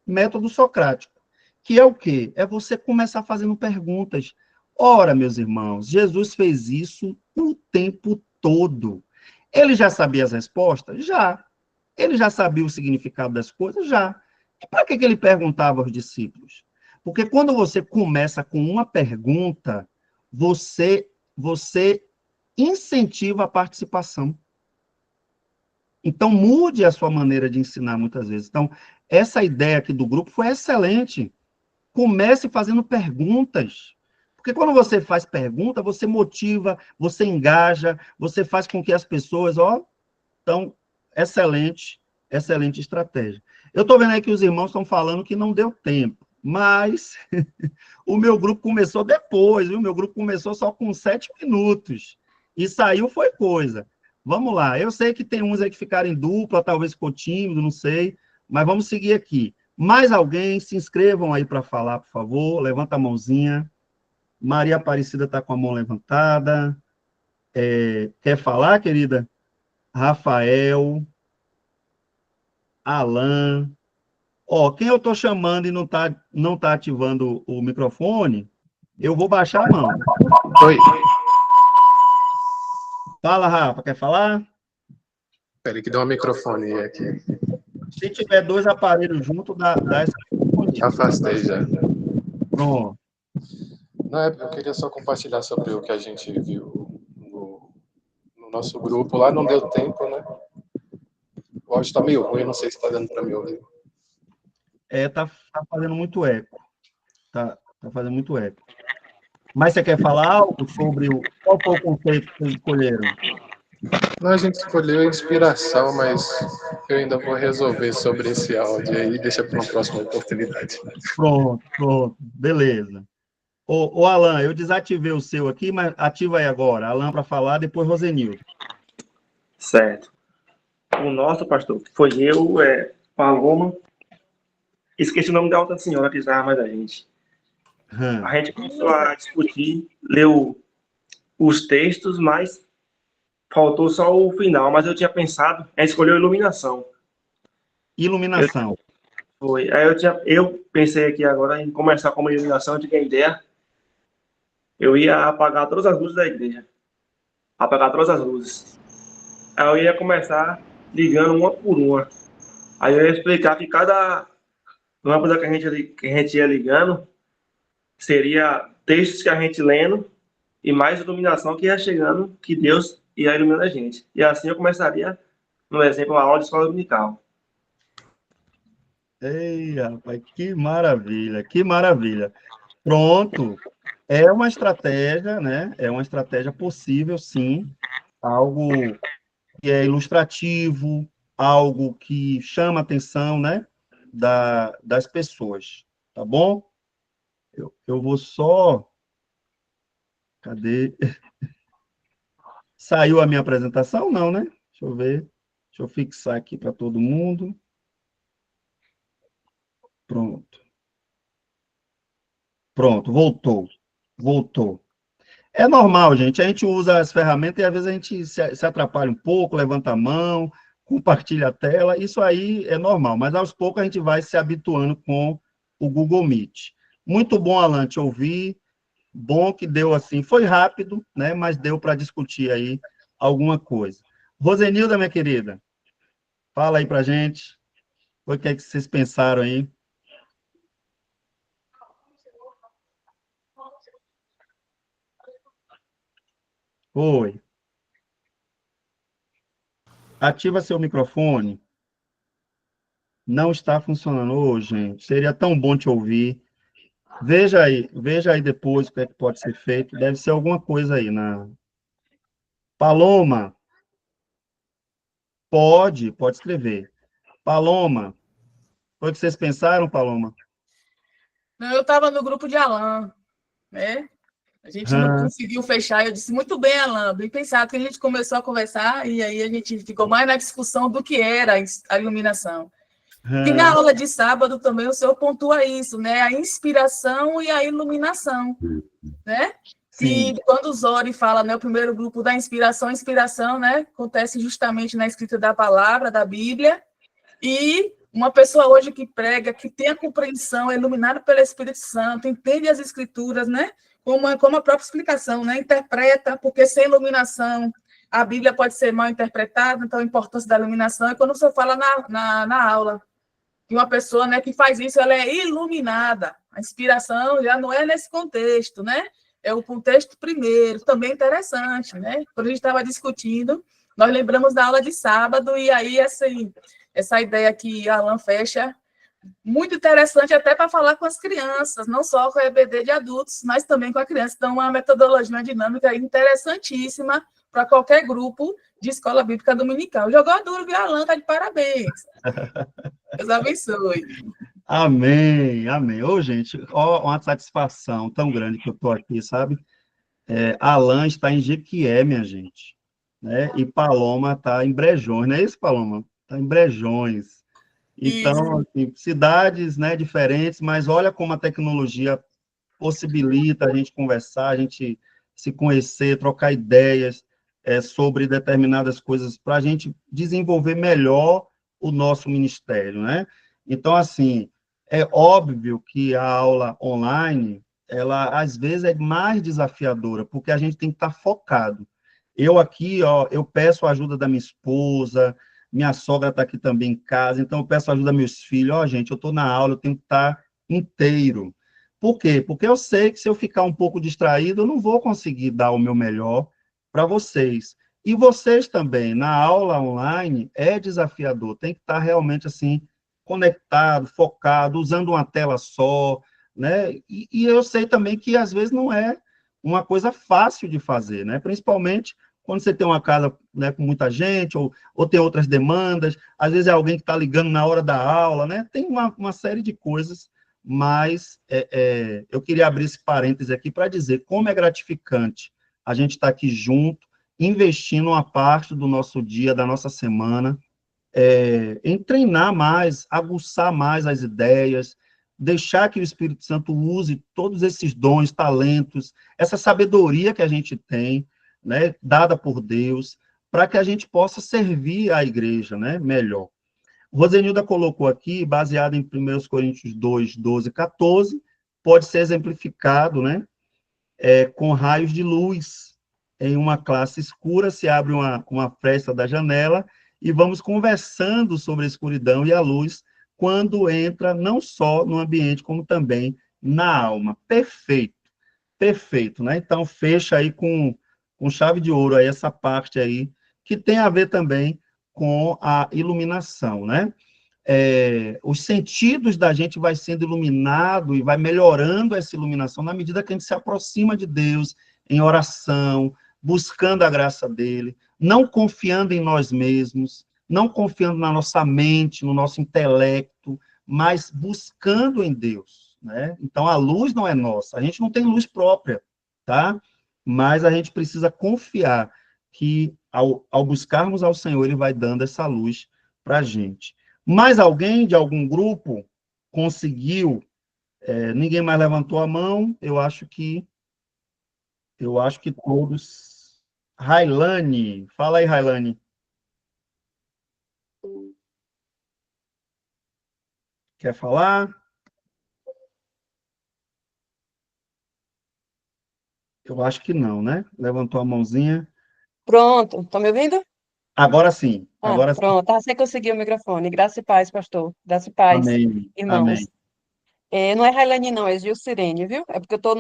Método socrático. Que é o quê? É você começar fazendo perguntas. Ora, meus irmãos, Jesus fez isso o tempo todo. Ele já sabia as respostas? Já. Ele já sabia o significado das coisas? Já. E para que ele perguntava aos discípulos? Porque quando você começa com uma pergunta, você incentiva a participação. Então, mude a sua maneira de ensinar muitas vezes. Então, essa ideia aqui do grupo foi excelente. Comece fazendo perguntas. Porque quando você faz pergunta, você motiva, você engaja, você faz com que as pessoas, então, excelente estratégia. Eu estou vendo aí que os irmãos estão falando que não deu tempo, mas o meu grupo começou depois, viu? O meu grupo começou só com 7 minutos, e saiu foi coisa. Vamos lá, eu sei que tem uns aí que ficaram em dupla, talvez ficou tímido, não sei, mas vamos seguir aqui. Mais alguém? Se inscrevam aí para falar, por favor, levanta a mãozinha. Maria Aparecida está com a mão levantada. Quer falar, querida? Rafael, Alan. Quem eu estou chamando e não tá ativando o microfone, eu vou baixar a mão. Oi. Fala, Rafa, quer falar? Peraí que deu um microfone aqui. Se tiver 2 aparelhos juntos, dá essa. Afastei já. Pronto. Não, eu queria só compartilhar sobre o que a gente viu no nosso grupo lá, não deu tempo, né? O áudio está meio ruim, não sei se está dando para me ouvir. Tá fazendo muito eco. Tá fazendo muito eco. Mas você quer falar algo sobre qual foi o conceito que vocês escolheram? Não, a gente escolheu a inspiração, mas eu ainda vou resolver sobre esse áudio aí e deixa para uma próxima oportunidade. Pronto, beleza. Ô, Alan, eu desativei o seu aqui, mas ativa aí agora. Alan para falar, depois Rosenildo. Certo. O nosso, pastor, foi eu, Paloma, esqueci o nome da outra senhora que estava mais da gente. A gente começou a discutir, leu os textos, mas faltou só o final. Mas eu tinha pensado, a gente escolheu iluminação. Iluminação. Foi. Aí eu pensei aqui agora em começar com uma iluminação, eu tive a ideia. Eu ia apagar todas as luzes da igreja. Apagar todas as luzes. Aí eu ia começar ligando uma por uma. Aí eu ia explicar que cada lâmpada que a gente ia ligando seria textos que a gente lendo e mais iluminação que ia chegando, que Deus ia iluminando a gente. E assim eu começaria, no exemplo, a aula de escola dominical. Ei, rapaz, que maravilha, que maravilha. Pronto. É uma estratégia, né? É uma estratégia possível, sim. Algo que é ilustrativo, algo que chama a atenção, né? Das pessoas, tá bom? Eu vou só... Cadê? Saiu a minha apresentação? Não, né? Deixa eu ver. Deixa eu fixar aqui para todo mundo. Pronto, voltou. É normal, gente. A gente usa as ferramentas e às vezes a gente se atrapalha um pouco, levanta a mão, compartilha a tela. Isso aí é normal, mas aos poucos a gente vai se habituando com o Google Meet. Muito bom, Alan, te ouvir. Bom que deu assim, foi rápido, né? Mas deu para discutir aí alguma coisa. Rosenilda, minha querida, fala aí para gente. O que é que vocês pensaram aí? Oi. Ativa seu microfone. Não está funcionando. Ô, gente, seria tão bom te ouvir. Veja aí depois o que é que pode ser feito. Deve ser alguma coisa aí na... Paloma. Pode escrever. Paloma, Foi o que vocês pensaram, Paloma? Não, eu estava no grupo de Alan, né? A gente não conseguiu fechar. Eu disse, muito bem, Alan, bem pensado, que a gente começou a conversar e aí a gente ficou mais na discussão do que era a iluminação. E na aula de sábado também o senhor pontua isso, né? A inspiração e a iluminação, né? Sim. E quando o Zori fala, né, o primeiro grupo da inspiração, né, acontece justamente na escrita da palavra, da Bíblia, e uma pessoa hoje que prega, que tem a compreensão, é iluminada pelo Espírito Santo, entende as escrituras, né, como a própria explicação, né, interpreta, porque sem iluminação a Bíblia pode ser mal interpretada, então a importância da iluminação é quando você fala na aula, que uma pessoa, né, que faz isso, ela é iluminada. A inspiração já não é nesse contexto, né? É o contexto primeiro, também interessante, né? Quando a gente estava discutindo, nós lembramos da aula de sábado, e aí essa ideia que Alan fecha, muito interessante até para falar com as crianças, não só com a EBD de adultos, mas também com a criança. Então, uma metodologia, uma dinâmica interessantíssima para qualquer grupo de escola bíblica dominical. Jogou duro, viu, Alan? Está de parabéns. Deus abençoe. Amém, amém. Ô, gente, ó, uma satisfação tão grande que eu estou aqui, sabe? Alan está em Jequié, minha gente, né? E Paloma está em Brejões, não é isso, Paloma? Está em Brejões. Então, assim, cidades, né, diferentes, mas olha como a tecnologia possibilita a gente conversar, a gente se conhecer, trocar ideias sobre determinadas coisas, para a gente desenvolver melhor o nosso ministério, né? Então, assim, é óbvio que a aula online, ela, às vezes, é mais desafiadora, porque a gente tem que estar focado. Eu aqui, ó, eu peço a ajuda da minha esposa, minha sogra está aqui também em casa, então eu peço ajuda dos meus filhos. Ó, gente, eu estou na aula, eu tenho que estar inteiro. Por quê? Porque eu sei que se eu ficar um pouco distraído, eu não vou conseguir dar o meu melhor para vocês. E vocês também, na aula online, é desafiador, tem que estar realmente assim, conectado, focado, usando uma tela só, né? E eu sei também que às vezes não é uma coisa fácil de fazer, né? Principalmente quando você tem uma casa, né, com muita gente, ou tem outras demandas, às vezes é alguém que está ligando na hora da aula, né? Tem uma série de coisas, mas eu queria abrir esse parêntese aqui para dizer como é gratificante a gente estar aqui junto, investindo uma parte do nosso dia, da nossa semana, em treinar mais, aguçar mais as ideias, deixar que o Espírito Santo use todos esses dons, talentos, essa sabedoria que a gente tem, né, dada por Deus, para que a gente possa servir a igreja, né, melhor. Rosenilda colocou aqui, baseado em 1 Coríntios 2, 12, 14, pode ser exemplificado, né, com raios de luz. Em uma classe escura, se abre uma fresta da janela e vamos conversando sobre a escuridão e a luz quando entra não só no ambiente, como também na alma. Perfeito, perfeito, né? Então, fecha aí com chave de ouro aí essa parte aí, que tem a ver também com a iluminação, né? Os sentidos da gente vai sendo iluminado e vai melhorando essa iluminação na medida que a gente se aproxima de Deus em oração, buscando a graça dele, não confiando em nós mesmos, não confiando na nossa mente, no nosso intelecto, mas buscando em Deus, né? Então, a luz não é nossa, a gente não tem luz própria, tá? Mas a gente precisa confiar que, ao buscarmos ao Senhor, ele vai dando essa luz para a gente. Mais alguém de algum grupo conseguiu? Ninguém mais levantou a mão. Eu acho que todos. Railane, fala aí, Railane. Quer falar? Eu acho que não, né? Levantou a mãozinha. Pronto, estão me ouvindo? Agora sim, agora sim. Pronto, você conseguiu o microfone. Graça e paz, pastor. Graça e paz, Amém, irmãos. amém. Não é Railane, não, é Gilcirene, viu? É porque eu estou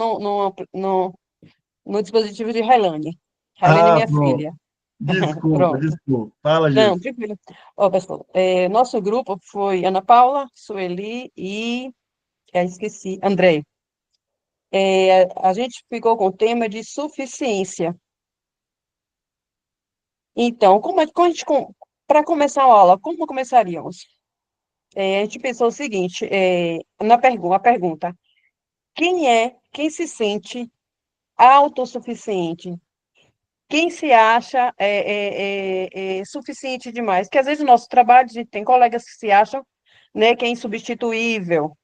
no dispositivo de Railane. Railane é minha Pronto. filha. Desculpa, desculpa. Fala, gente. Não, tranquilo. Pastor, nosso grupo foi Ana Paula, Sueli e, esqueci, André. A gente ficou com o tema de suficiência. Então, para começar a aula, como começaríamos? a gente pensou o seguinte, a pergunta, quem se sente autossuficiente? Quem se acha suficiente demais? Porque às vezes no nosso trabalho a gente tem colegas que se acham, né, que é insubstituível,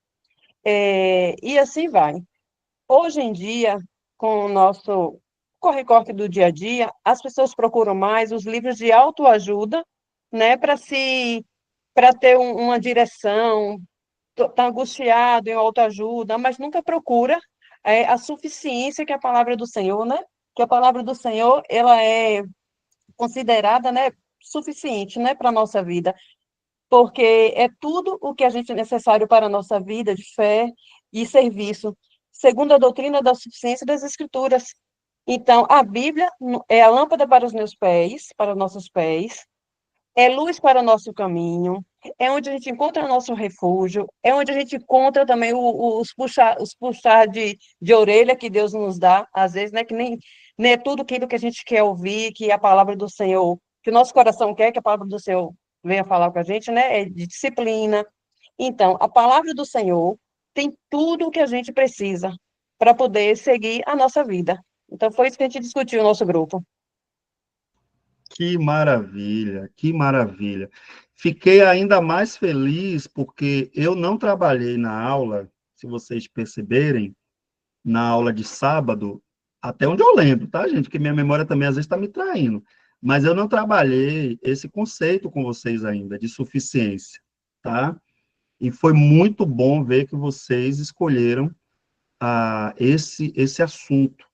e assim vai. Hoje em dia, com o nosso corre-corre do dia a dia, as pessoas procuram mais os livros de autoajuda, né, para ter uma direção, tá angustiado em autoajuda, mas nunca procura a suficiência que a palavra do Senhor, né? Que a palavra do Senhor, ela é considerada, né, suficiente, né, para a nossa vida, porque é tudo o que a gente é necessário para a nossa vida de fé e serviço, segundo a doutrina da suficiência das Escrituras. Então, a Bíblia é a lâmpada para os meus pés, para os nossos pés, é luz para o nosso caminho, é onde a gente encontra nosso refúgio, é onde a gente encontra também os puxar de orelha que Deus nos dá, às vezes, né, que nem é tudo aquilo que a gente quer ouvir, que a palavra do Senhor, que o nosso coração quer que a palavra do Senhor venha falar com a gente, né, é de disciplina. Então, a palavra do Senhor tem tudo o que a gente precisa para poder seguir a nossa vida. Então, foi isso que a gente discutiu no nosso grupo. Que maravilha, que maravilha. Fiquei ainda mais feliz porque eu não trabalhei na aula, se vocês perceberem, na aula de sábado, até onde eu lembro, tá, gente? Porque minha memória também às vezes está me traindo. Mas eu não trabalhei esse conceito com vocês ainda, de suficiência, tá? E foi muito bom ver que vocês escolheram esse assunto.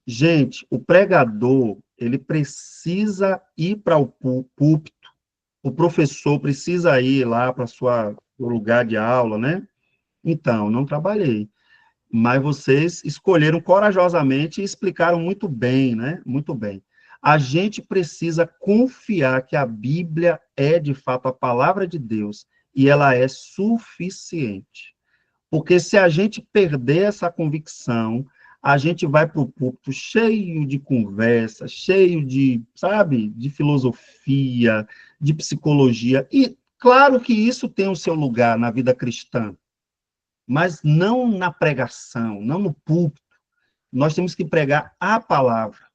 Gente, o pregador, ele precisa ir para o púlpito, o professor precisa ir lá para o lugar de aula, né? Então, não trabalhei. Mas vocês escolheram corajosamente e explicaram muito bem, né? Muito bem. A gente precisa confiar que a Bíblia é, de fato, a palavra de Deus e ela é suficiente. Porque se a gente perder essa convicção, a gente vai para o púlpito cheio de conversa, cheio de, sabe, de filosofia, de psicologia. E claro que isso tem o seu lugar na vida cristã, mas não na pregação, não no púlpito. Nós temos que pregar a palavra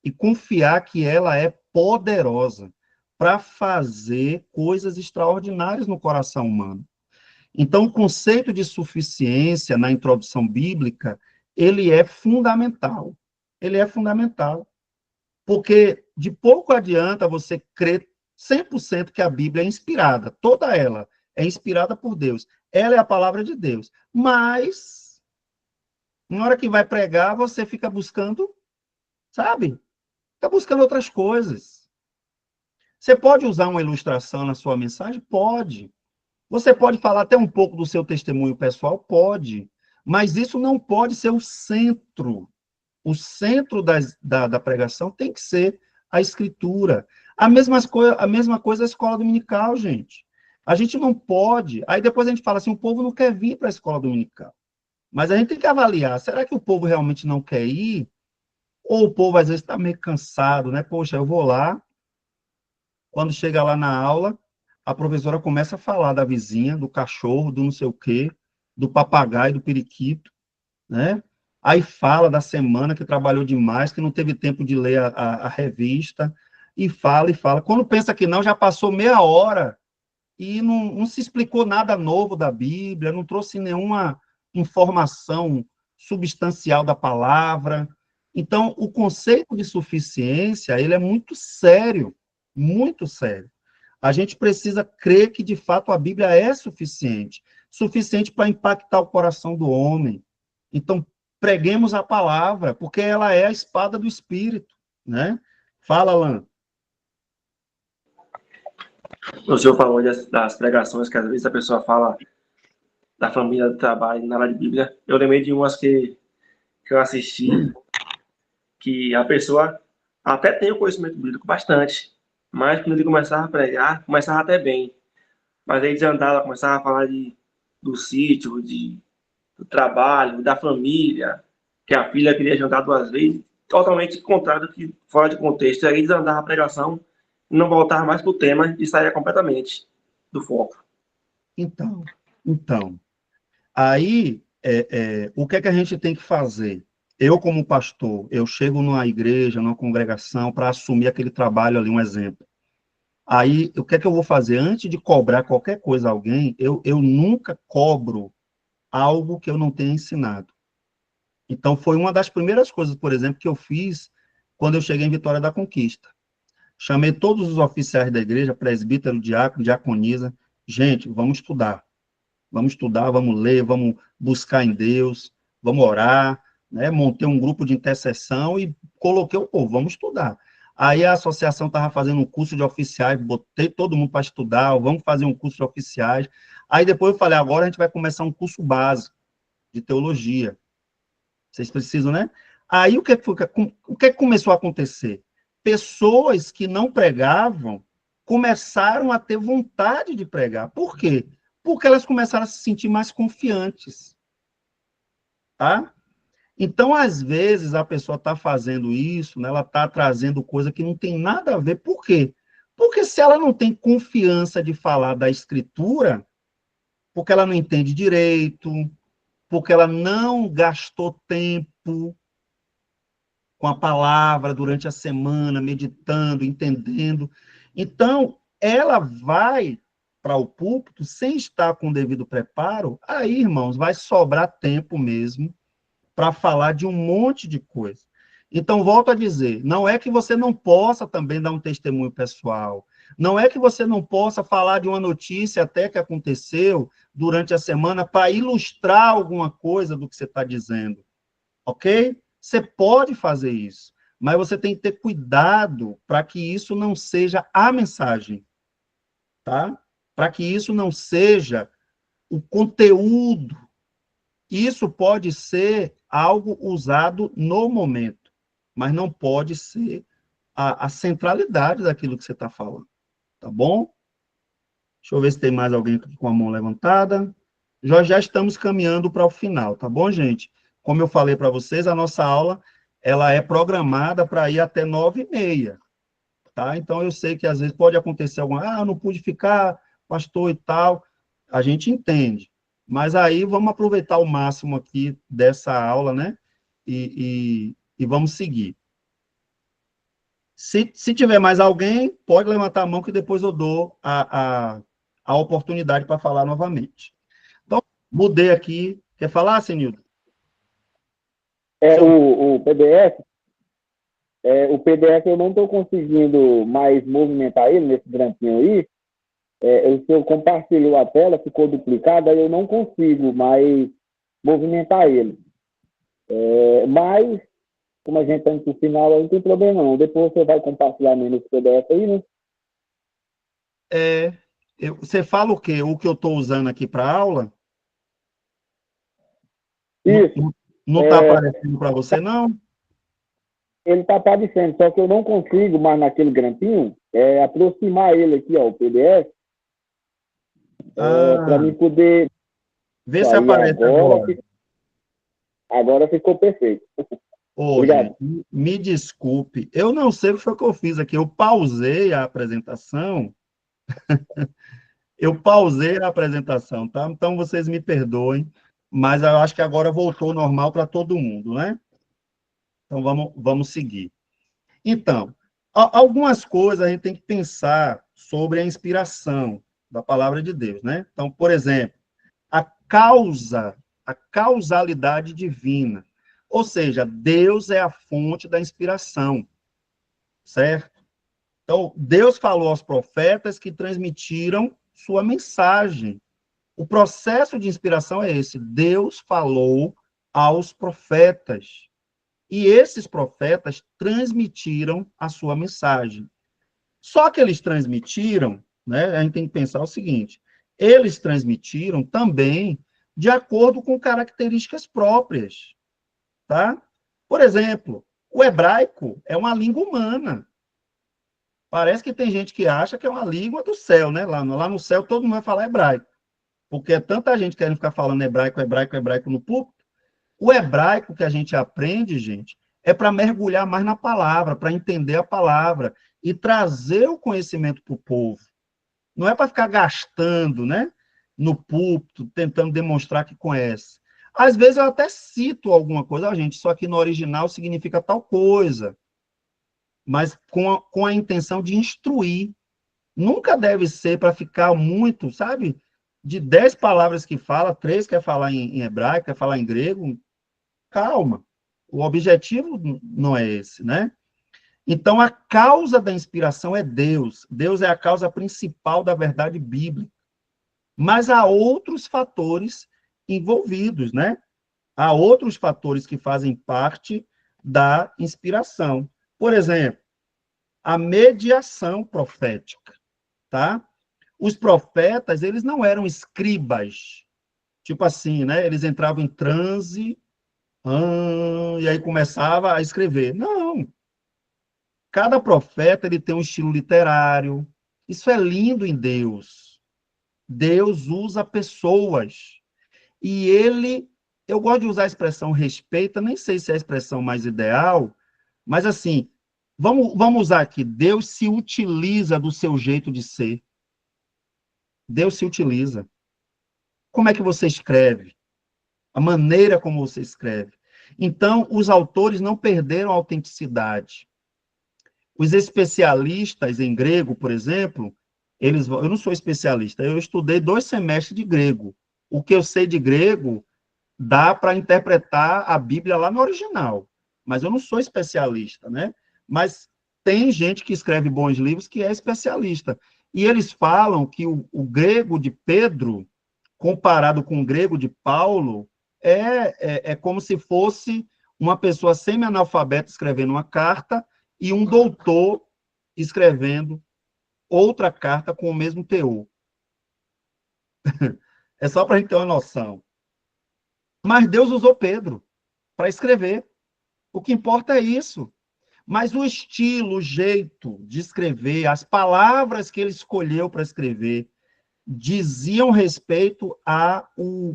e confiar que ela é poderosa para fazer coisas extraordinárias no coração humano. Então, o conceito de suficiência na introdução bíblica, ele é fundamental. Ele é fundamental. Porque de pouco adianta você crer 100% que a Bíblia é inspirada. Toda ela é inspirada por Deus. Ela é a palavra de Deus. Mas, na hora que vai pregar, você fica buscando, sabe? Fica buscando outras coisas. Você pode usar uma ilustração na sua mensagem? Pode. Você pode falar até um pouco do seu testemunho pessoal? Pode. Mas isso não pode ser o centro. O centro da pregação tem que ser a Escritura. A mesma coisa a escola dominical, gente. A gente não pode... Aí depois a gente fala assim, o povo não quer vir para a escola dominical. Mas a gente tem que avaliar, será que o povo realmente não quer ir? Ou o povo às vezes está meio cansado, né? Poxa, eu vou lá, quando chega lá na aula, a professora começa a falar da vizinha, do cachorro, do não sei o quê, do papagaio, do periquito, né? Aí fala da semana que trabalhou demais, que não teve tempo de ler a revista, e fala, e fala. Quando pensa que não, já passou meia hora e não se explicou nada novo da Bíblia, não trouxe nenhuma informação substancial da palavra. Então, o conceito de suficiência, ele é muito sério, muito sério. A gente precisa crer que, de fato, a Bíblia é suficiente para impactar o coração do homem. Então, preguemos a palavra, porque ela é a espada do Espírito, né? Fala, Alan. O senhor falou das pregações, que às vezes a pessoa fala da família, do trabalho, na área de Bíblia. Eu lembrei de umas que eu assisti, que a pessoa até tem o conhecimento bíblico bastante, mas quando ele começava a pregar, começava até bem. Mas aí desandava, começava a falar do sítio, do trabalho, da família, que a filha queria jantar 2 vezes, totalmente contrário do que fora de contexto. Aí desandava a pregação, não voltava mais para o tema e saía completamente do foco. Então, aí, o que é que a gente tem que fazer? Eu, como pastor, eu chego numa igreja, numa congregação, para assumir aquele trabalho ali, um exemplo. Aí, o que é que eu vou fazer? Antes de cobrar qualquer coisa a alguém, eu nunca cobro algo que eu não tenha ensinado. Então, foi uma das primeiras coisas, por exemplo, que eu fiz quando eu cheguei em Vitória da Conquista. Chamei todos os oficiais da igreja, presbítero, diácono, diaconisa. Gente, vamos estudar, vamos ler, vamos buscar em Deus, vamos orar, né? Montei um grupo de intercessão e coloquei o povo, vamos estudar. Aí a associação estava fazendo um curso de oficiais, botei todo mundo para estudar, vamos fazer um curso de oficiais. Aí depois eu falei, agora a gente vai começar um curso básico de teologia. Vocês precisam, né? Aí o que começou a acontecer? Pessoas que não pregavam começaram a ter vontade de pregar. Por quê? Porque elas começaram a se sentir mais confiantes. Tá? Então, às vezes, a pessoa está fazendo isso, né, ela está trazendo coisa que não tem nada a ver. Por quê? Porque se ela não tem confiança de falar da Escritura, porque ela não entende direito, porque ela não gastou tempo com a palavra durante a semana, meditando, entendendo. Então, ela vai para o púlpito sem estar com o devido preparo, aí, irmãos, vai sobrar tempo mesmo para falar de um monte de coisa. Então, volto a dizer, não é que você não possa também dar um testemunho pessoal, não é que você não possa falar de uma notícia até que aconteceu durante a semana para ilustrar alguma coisa do que você está dizendo, ok? Você pode fazer isso, mas você tem que ter cuidado para que isso não seja a mensagem, tá? Para que isso não seja o conteúdo. Isso pode ser algo usado no momento, mas não pode ser a centralidade daquilo que você está falando, tá bom? Deixa eu ver se tem mais alguém com a mão levantada. Já estamos caminhando para o final, tá bom, gente? Como eu falei para vocês, a nossa aula ela é programada para ir até 9h30, tá? Então, eu sei que às vezes pode acontecer eu não pude ficar, pastor e tal, a gente entende. Mas aí vamos aproveitar o máximo aqui dessa aula, né? E vamos seguir. Se tiver mais alguém, pode levantar a mão que depois eu dou a oportunidade para falar novamente. Então, mudei aqui. Quer falar, Senildo? O PDF, eu não estou conseguindo mais movimentar ele nesse branquinho aí. O senhor compartilhou a tela, ficou duplicado, aí eu não consigo mais movimentar ele. Mas, como a gente está indo para o final, aí não tem problema não. Depois você vai compartilhar mesmo esse PDF aí, né? Você fala o quê? O que eu estou usando aqui para aula? Isso. Não está aparecendo para você, não? Ele está aparecendo, só que eu não consigo mais naquele grampinho aproximar ele aqui, ó, o PDF, para mim poder... Vê se aparece agora. Agora ficou perfeito. Obrigado. Gente, me desculpe, eu não sei o que foi que eu fiz aqui, eu pausei a apresentação, tá? Então, vocês me perdoem, mas eu acho que agora voltou normal para todo mundo, né? Então, vamos seguir. Então, algumas coisas a gente tem que pensar sobre a inspiração da palavra de Deus, né? Então, por exemplo, a causalidade divina. Ou seja, Deus é a fonte da inspiração, certo? Então, Deus falou aos profetas que transmitiram sua mensagem. O processo de inspiração é esse. Deus falou aos profetas. E esses profetas transmitiram a sua mensagem. Só que eles transmitiram, né? A gente tem que pensar o seguinte, eles transmitiram também de acordo com características próprias, tá? Por exemplo, o hebraico é uma língua humana. Parece que tem gente que acha que é uma língua do céu, né? Lá no céu todo mundo vai falar hebraico. Porque é tanta gente querendo ficar falando hebraico no púlpito. O hebraico que a gente aprende, gente, é para mergulhar mais na palavra, para entender a palavra e trazer o conhecimento para o povo. Não é para ficar gastando, né? no púlpito, tentando demonstrar que conhece. Às vezes eu até cito alguma coisa, gente, isso aqui no original significa tal coisa, mas com a intenção de instruir. Nunca deve ser para ficar muito, sabe? De 10 palavras que fala, 3 quer falar em hebraico, quer falar em grego. Calma. O objetivo não é esse, né? Então, a causa da inspiração é Deus. Deus é a causa principal da verdade bíblica. Mas há outros fatores envolvidos, né? Há outros fatores que fazem parte da inspiração. Por exemplo, a mediação profética, tá? Os profetas, eles não eram escribas, tipo assim, né? Eles entravam em transe, e aí começava a escrever. Não. Cada profeta, ele tem um estilo literário. Isso é lindo em Deus. Deus usa pessoas. E eu gosto de usar a expressão respeita, nem sei se é a expressão mais ideal, mas assim, vamos usar aqui, Deus se utiliza do seu jeito de ser. Deus se utiliza. Como é que você escreve? A maneira como você escreve. Então, os autores não perderam a autenticidade. Os especialistas em grego, por exemplo, eu não sou especialista, eu estudei 2 semestres de grego. O que eu sei de grego dá para interpretar a Bíblia lá no original, mas eu não sou especialista, né? Mas tem gente que escreve bons livros que é especialista. E eles falam que o grego de Pedro, comparado com o grego de Paulo, é como se fosse uma pessoa semi-analfabeta escrevendo uma carta e um doutor escrevendo outra carta com o mesmo teor. É só para a gente ter uma noção. Mas Deus usou Pedro para escrever. O que importa é isso. Mas o estilo, o jeito de escrever, as palavras que ele escolheu para escrever, diziam respeito ao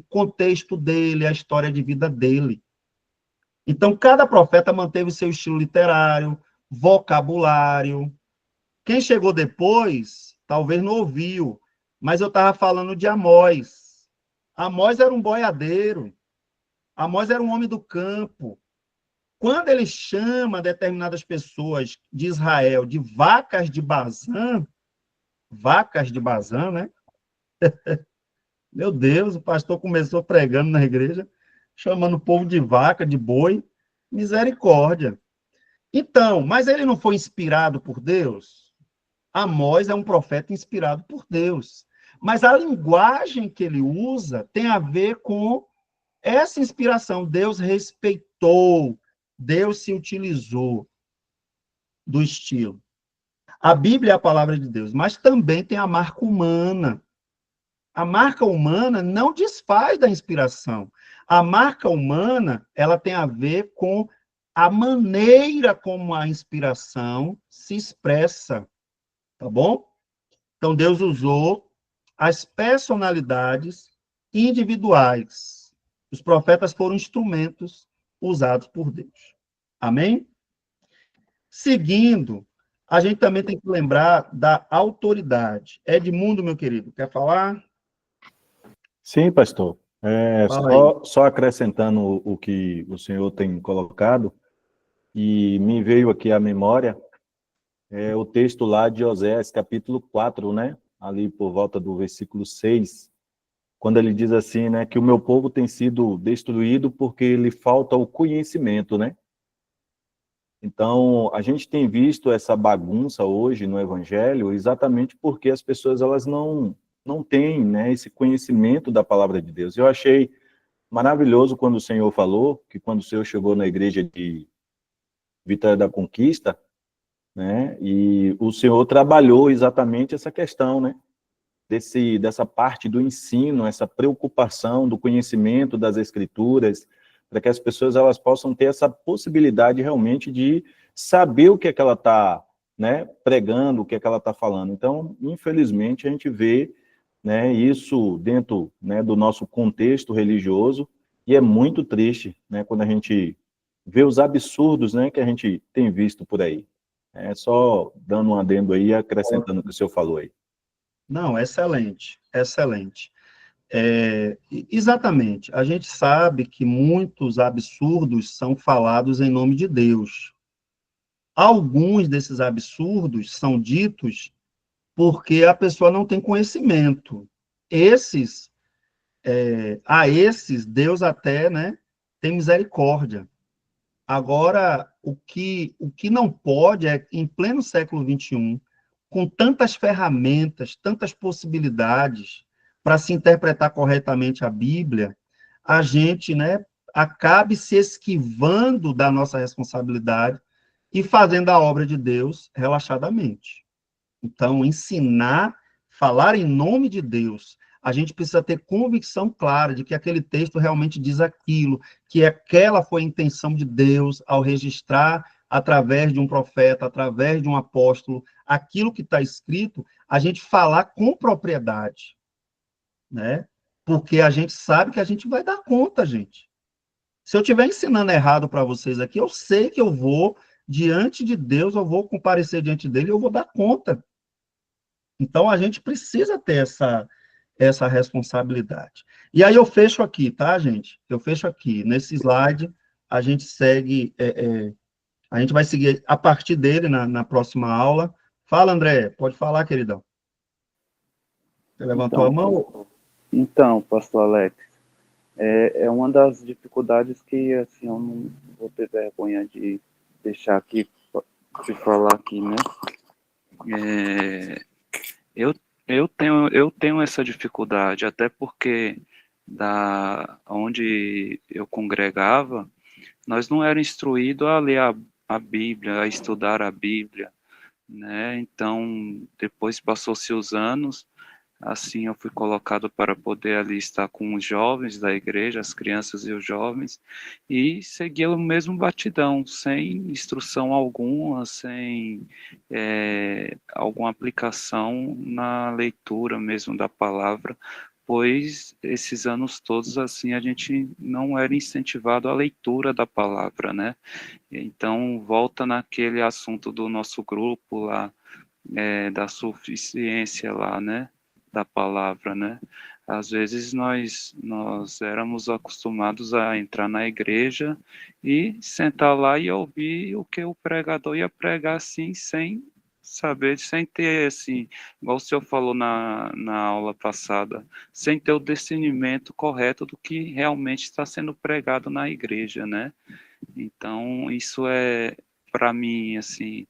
contexto dele, à história de vida dele. Então, cada profeta manteve o seu estilo literário, vocabulário. Quem chegou depois, talvez não ouviu, mas eu estava falando de Amós. Amós era um boiadeiro. Amós era um homem do campo. Quando ele chama determinadas pessoas de Israel de vacas de Bazã, né? Meu Deus, o pastor começou pregando na igreja, chamando o povo de vaca, de boi. Misericórdia. Então, mas ele não foi inspirado por Deus? Amós é um profeta inspirado por Deus. Mas a linguagem que ele usa tem a ver com essa inspiração. Deus respeitou, Deus se utilizou do estilo. A Bíblia é a palavra de Deus, mas também tem a marca humana. A marca humana não desfaz da inspiração. A marca humana, ela tem a ver com a maneira como a inspiração se expressa, tá bom? Então, Deus usou as personalidades individuais. Os profetas foram instrumentos usados por Deus. Amém? Seguindo, a gente também tem que lembrar da autoridade. Edmundo, meu querido, quer falar? Sim, pastor. Só acrescentando o que o senhor tem colocado, e me veio aqui à memória o texto lá de Oséias, capítulo 4, né? Ali por volta do versículo 6, quando ele diz assim, né, que o meu povo tem sido destruído porque lhe falta o conhecimento, né? Então, a gente tem visto essa bagunça hoje no Evangelho exatamente porque as pessoas elas não têm, né, esse conhecimento da palavra de Deus. Eu achei maravilhoso quando o Senhor falou que quando o Senhor chegou na igreja de Vitória da Conquista, né, e o Senhor trabalhou exatamente essa questão, né, dessa parte do ensino, essa preocupação do conhecimento das Escrituras, para que as pessoas elas possam ter essa possibilidade realmente de saber o que é que ela está, né, pregando, o que é que ela está falando. Então, infelizmente, a gente vê, né, isso dentro, né, do nosso contexto religioso, e é muito triste, né, quando a gente vê os absurdos, né, que a gente tem visto por aí. É só dando um adendo aí, acrescentando o que o senhor falou aí. Não, excelente, excelente. Exatamente. A gente sabe que muitos absurdos são falados em nome de Deus. Alguns desses absurdos são ditos porque a pessoa não tem conhecimento. A esses, Deus até, né, tem misericórdia. Agora, o que não pode é, em pleno século XXI, com tantas ferramentas, tantas possibilidades para se interpretar corretamente a Bíblia, a gente, né, acabe se esquivando da nossa responsabilidade e fazendo a obra de Deus relaxadamente. Então, ensinar, falar em nome de Deus, a gente precisa ter convicção clara de que aquele texto realmente diz aquilo, que aquela foi a intenção de Deus ao registrar, através de um profeta, através de um apóstolo, aquilo que está escrito, a gente falar com propriedade, né? Porque a gente sabe que a gente vai dar conta, gente. Se eu estiver ensinando errado para vocês aqui, eu sei que eu vou, diante de Deus, eu vou comparecer diante dele e eu vou dar conta. Então, a gente precisa ter essa responsabilidade. E aí eu fecho aqui, tá, gente? Eu fecho aqui. Nesse slide, a gente segue, a gente vai seguir a partir dele na próxima aula. Fala, André, pode falar, queridão. Você levantou a mão? Então, pastor Alex, é uma das dificuldades que, assim, eu não vou ter vergonha de deixar aqui, de falar aqui, né? Eu tenho essa dificuldade, até porque onde eu congregava, nós não éramos instruídos a ler a Bíblia, a estudar a Bíblia, né? Então, depois passou-se os anos, assim eu fui colocado para poder ali estar com os jovens da igreja, as crianças e os jovens, e seguia o mesmo batidão, sem instrução alguma, sem alguma aplicação na leitura mesmo da palavra, pois esses anos todos, assim, a gente não era incentivado à leitura da palavra, né? Então, volta naquele assunto do nosso grupo lá, da suficiência lá, né? Da palavra, né? Às vezes nós éramos acostumados a entrar na igreja e sentar lá e ouvir o que o pregador ia pregar, assim, sem saber, sem ter, assim, igual o senhor falou na aula passada, sem ter o discernimento correto do que realmente está sendo pregado na igreja, né? Então, isso para mim, assim,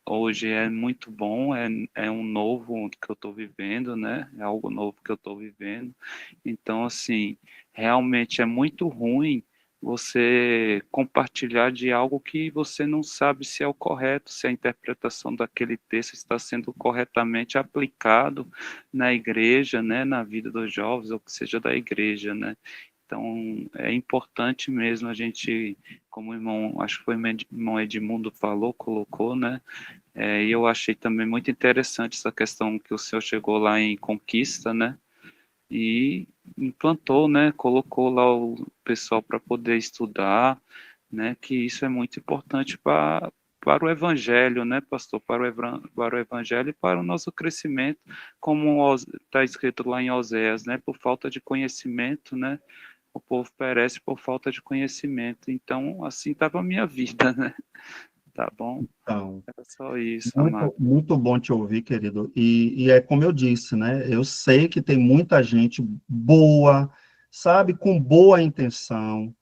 hoje é muito bom, é um novo que eu estou vivendo, né? É algo novo que eu estou vivendo. Então, assim, realmente é muito ruim você compartilhar de algo que você não sabe se é o correto, se a interpretação daquele texto está sendo corretamente aplicado na igreja, né? Na vida dos jovens, ou que seja da igreja, né? Então, é importante mesmo a gente, como o irmão, acho que foi o irmão Edmundo colocou, né? E eu achei também muito interessante essa questão que o senhor chegou lá em Conquista, né? E implantou, né? Colocou lá o pessoal para poder estudar, né? Que isso é muito importante para o evangelho, né, pastor? Para o evangelho e para o nosso crescimento, como está escrito lá em Oséias, né? Por falta de conhecimento, né? O povo perece por falta de conhecimento. Então, assim estava a minha vida, né? Tá bom? Então, era só isso, amado. Muito bom te ouvir, querido. E é como eu disse, né? Eu sei que tem muita gente boa, sabe, com boa intenção,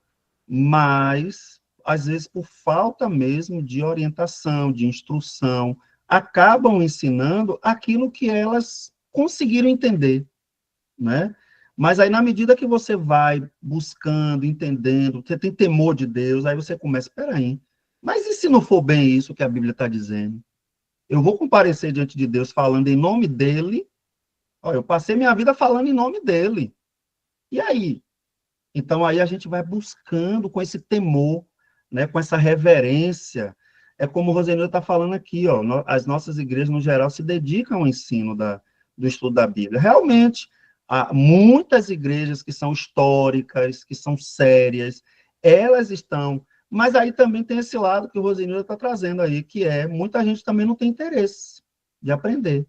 mas, às vezes, por falta mesmo de orientação, de instrução, acabam ensinando aquilo que elas conseguiram entender, né? Mas aí, na medida que você vai buscando, entendendo, você tem temor de Deus, aí você começa, espera aí, mas e se não for bem isso que a Bíblia está dizendo? Eu vou comparecer diante de Deus falando em nome dele, ó, eu passei minha vida falando em nome dele. E aí? Então, aí a gente vai buscando com esse temor, né, com essa reverência. É como o Rosenildo está falando aqui, ó, as nossas igrejas, no geral, se dedicam ao ensino do estudo da Bíblia. Realmente, há muitas igrejas que são históricas, que são sérias, elas estão... Mas aí também tem esse lado que o Rosenildo está trazendo aí, que muita gente também não tem interesse de aprender.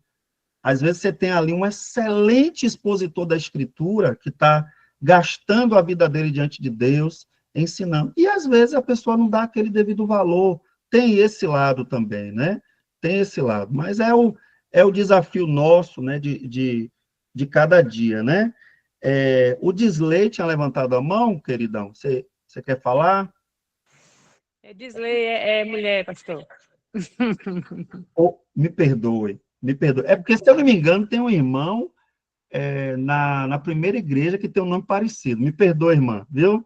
Às vezes você tem ali um excelente expositor da Escritura que está gastando a vida dele diante de Deus, ensinando. E às vezes a pessoa não dá aquele devido valor. Tem esse lado também, né? Tem esse lado. Mas é o desafio nosso, né, de cada dia, né? O Disley tinha levantado a mão, queridão. Você quer falar? Disley é mulher, pastor. Me perdoe. É porque, se eu não me engano, tem um irmão na primeira igreja que tem um nome parecido. Me perdoe, irmã, viu?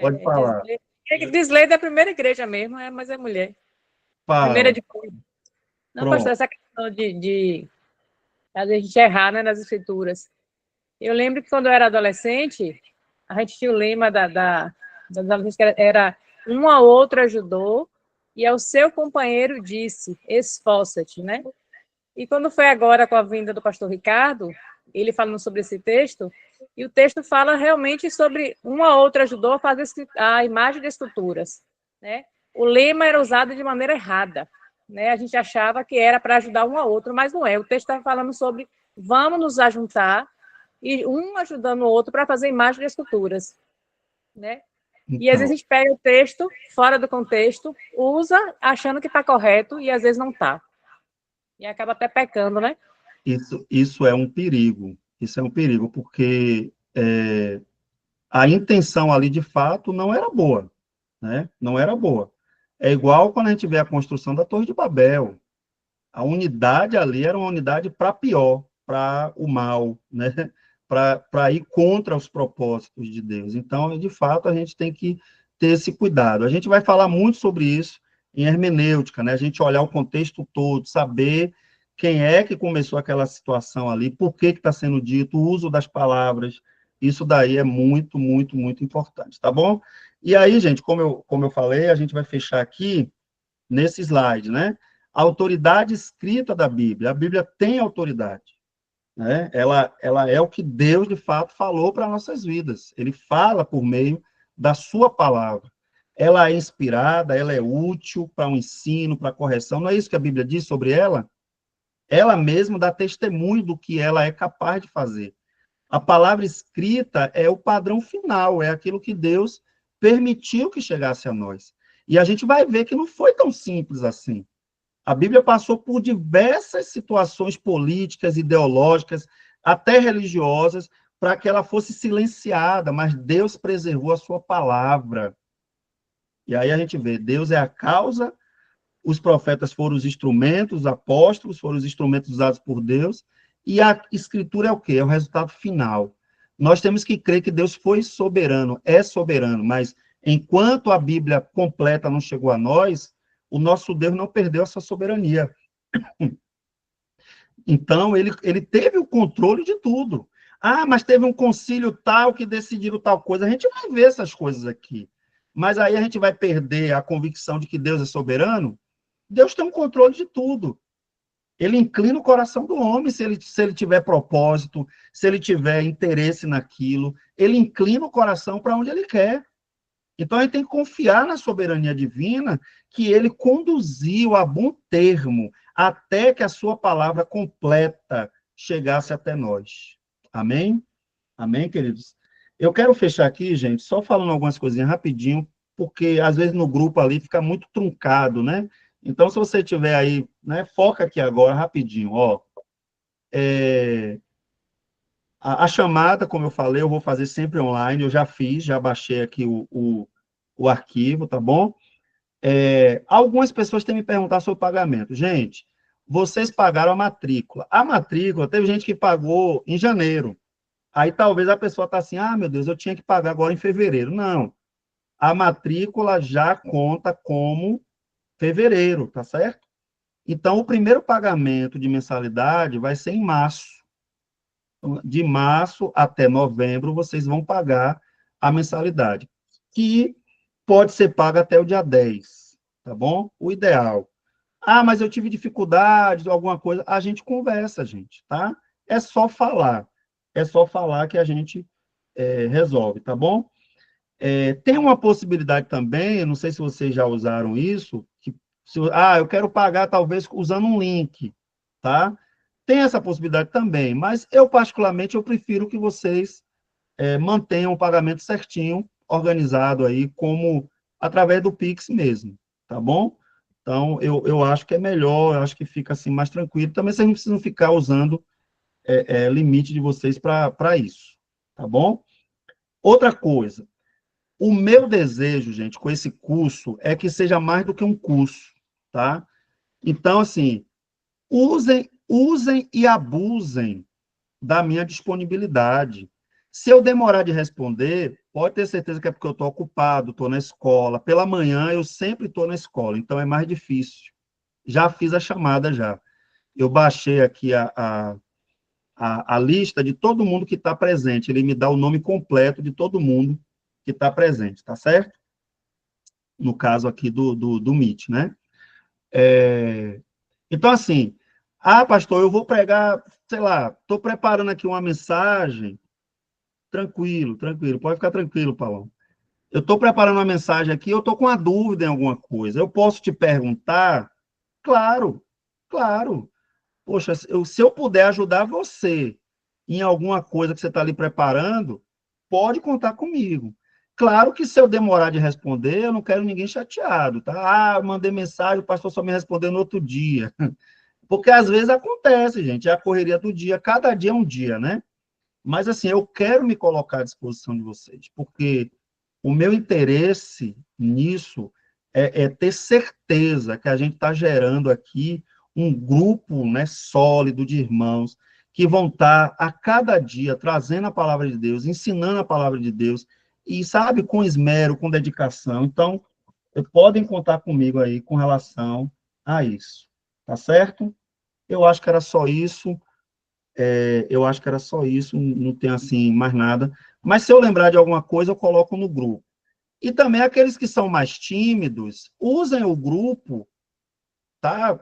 Pode falar. Disley da primeira igreja mesmo, mas é mulher. Fala. Primeira de cor. Não, pastor, essa questão de a gente errar, né, nas escrituras. Eu lembro que quando eu era adolescente, a gente tinha o lema das adolescentes que era um ao outro ajudou e ao seu companheiro disse, esforça-te, né? E quando foi agora com a vinda do pastor Ricardo, ele falando sobre esse texto, e o texto fala realmente sobre um ao outro ajudou a fazer a imagem de esculturas, né? O lema era usado de maneira errada, né? A gente achava que era para ajudar um ao outro, mas não é. O texto está falando sobre vamos nos ajuntar e um ajudando o outro para fazer imagem de esculturas, né? Então, e às vezes a gente pega o texto fora do contexto, usa achando que está correto e às vezes não está. E acaba até pecando, né? Isso é um perigo. Isso é um perigo, porque a intenção ali, de fato, não era boa, né? Não era boa. É igual quando a gente vê a construção da Torre de Babel. A unidade ali era uma unidade para pior, para o mal, né? Para ir contra os propósitos de Deus. Então, de fato, a gente tem que ter esse cuidado. A gente vai falar muito sobre isso em hermenêutica, né? A gente olhar o contexto todo, saber quem é que começou aquela situação ali, por que está sendo dito, o uso das palavras. Isso daí é muito, muito, muito importante, tá bom? E aí, gente, como eu falei, a gente vai fechar aqui nesse slide, né? A autoridade escrita da Bíblia. A Bíblia tem autoridade, né? Ela é o que Deus, de fato, falou para nossas vidas. Ele fala por meio da sua palavra. Ela é inspirada, ela é útil para o ensino, para a correção. Não é isso que a Bíblia diz sobre ela? Ela mesma dá testemunho do que ela é capaz de fazer. A palavra escrita é o padrão final, é aquilo que Deus permitiu que chegasse a nós. E a gente vai ver que não foi tão simples assim. A Bíblia passou por diversas situações políticas, ideológicas, até religiosas, para que ela fosse silenciada, mas Deus preservou a sua palavra. E aí a gente vê, Deus é a causa, os profetas foram os instrumentos, os apóstolos foram os instrumentos usados por Deus, e a Escritura é o quê? É o resultado final. Nós temos que crer que Deus foi soberano, é soberano, mas enquanto a Bíblia completa não chegou a nós, o nosso Deus não perdeu essa soberania. Então, ele teve o controle de tudo. Ah, mas teve um concílio tal que decidiram tal coisa. A gente vai ver essas coisas aqui. Mas aí a gente vai perder a convicção de que Deus é soberano? Deus tem um controle de tudo. Ele inclina o coração do homem se ele tiver propósito, se ele tiver interesse naquilo. Ele inclina o coração para onde ele quer. Então, a gente tem que confiar na soberania divina, que ele conduziu a bom termo, até que a sua palavra completa chegasse até nós. Amém? Amém, queridos? Eu quero fechar aqui, gente, só falando algumas coisinhas rapidinho, porque às vezes no grupo ali fica muito truncado, né? Então, se você tiver aí, né, foca aqui agora, rapidinho, ó. A chamada, como eu falei, eu vou fazer sempre online, eu já fiz, já baixei aqui o arquivo, tá bom? Algumas pessoas têm me perguntado sobre o pagamento. Gente, vocês pagaram a matrícula. A matrícula, teve gente que pagou em janeiro. Aí talvez a pessoa está assim, ah, meu Deus, eu tinha que pagar agora em fevereiro. Não. A matrícula já conta como fevereiro, tá certo? Então, o primeiro pagamento de mensalidade vai ser em março. De março até novembro, vocês vão pagar a mensalidade, que pode ser paga até o dia 10, tá bom? O ideal. Ah, mas eu tive dificuldade, alguma coisa, a gente conversa, gente, tá? É só falar que a gente resolve, tá bom? Tem uma possibilidade também, eu não sei se vocês já usaram isso, eu quero pagar talvez usando um link, tá? Tem essa possibilidade também, mas eu, particularmente, eu prefiro que vocês mantenham o pagamento certinho, organizado aí, como através do Pix mesmo, tá bom? Então, eu acho que é melhor, eu acho que fica assim mais tranquilo. Também vocês não precisam ficar usando limite de vocês para isso, tá bom? Outra coisa, o meu desejo, gente, com esse curso é que seja mais do que um curso, tá? Então, assim, usem e abusem da minha disponibilidade. Se eu demorar de responder, pode ter certeza que é porque eu estou ocupado, estou na escola. Pela manhã, eu sempre estou na escola, então é mais difícil. Já fiz a chamada, já. Eu baixei aqui a lista de todo mundo que está presente. Ele me dá o nome completo de todo mundo que está presente, tá certo? No caso aqui do Meet, né? Então, assim, pastor, eu vou pregar, sei lá, estou preparando aqui uma mensagem. Tranquilo, pode ficar tranquilo, Paulão. Eu estou preparando uma mensagem aqui, eu estou com uma dúvida em alguma coisa. Eu posso te perguntar? Claro. Poxa, se eu puder ajudar você em alguma coisa que você está ali preparando, pode contar comigo. Claro que se eu demorar de responder, eu não quero ninguém chateado, tá? Mandei mensagem, o pastor só me respondeu no outro dia. Porque às vezes acontece, gente, é a correria do dia, cada dia é um dia, né? Mas, assim, eu quero me colocar à disposição de vocês, porque o meu interesse nisso é ter certeza que a gente está gerando aqui um grupo, né, sólido de irmãos que vão estar a cada dia trazendo a palavra de Deus, ensinando a palavra de Deus, e, sabe, com esmero, com dedicação. Então, podem contar comigo aí com relação a isso, tá certo? Eu acho que era só isso. Não tem, assim, mais nada. Mas se eu lembrar de alguma coisa, eu coloco no grupo. E também aqueles que são mais tímidos, usem o grupo, tá?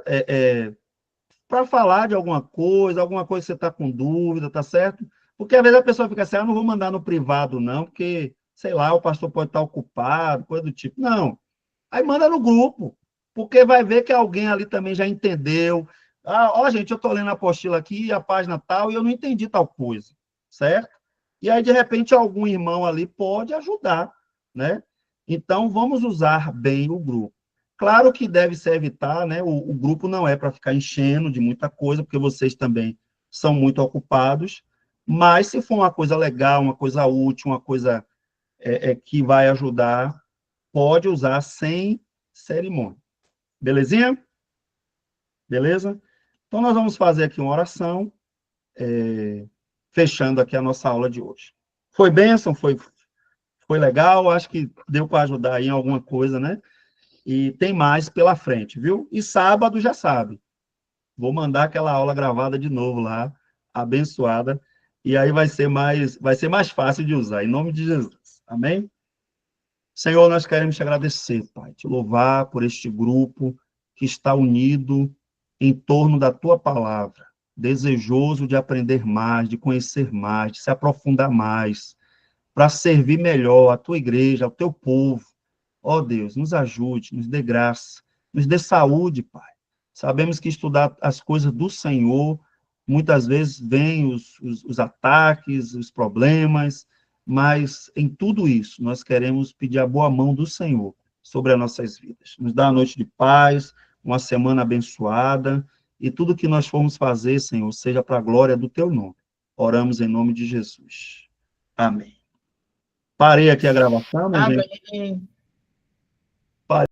Para falar de alguma coisa que você está com dúvida, tá certo? Porque às vezes a pessoa fica assim, não vou mandar no privado, não, porque, sei lá, o pastor pode estar ocupado, coisa do tipo. Não. Aí manda no grupo, porque vai ver que alguém ali também já entendeu. Gente, eu estou lendo a apostila aqui, a página tal, e eu não entendi tal coisa, certo? E aí, de repente, algum irmão ali pode ajudar, né? Então, vamos usar bem o grupo. Claro que deve se evitar, né? O grupo não é para ficar enchendo de muita coisa, porque vocês também são muito ocupados, mas se for uma coisa legal, uma coisa útil, uma coisa que vai ajudar, pode usar sem cerimônia. Belezinha? Beleza? Então, nós vamos fazer aqui uma oração, fechando aqui a nossa aula de hoje. Foi bênção? Foi legal? Acho que deu para ajudar aí em alguma coisa, né? E tem mais pela frente, viu? E sábado já sabe. Vou mandar aquela aula gravada de novo lá, abençoada, e aí vai ser mais fácil de usar, em nome de Jesus. Amém? Senhor, nós queremos te agradecer, Pai, te louvar por este grupo que está unido em torno da tua palavra, desejoso de aprender mais, de conhecer mais, de se aprofundar mais, para servir melhor a tua igreja, ao teu povo. Ó Deus, nos ajude, nos dê graça, nos dê saúde, Pai. Sabemos que estudar as coisas do Senhor, muitas vezes vêm os ataques, os problemas, mas em tudo isso, nós queremos pedir a boa mão do Senhor sobre as nossas vidas. Nos dá uma noite de paz, uma semana abençoada, e tudo que nós formos fazer, Senhor, seja para a glória do teu nome. Oramos em nome de Jesus. Amém. Parei aqui a gravação, né, gente? Amém.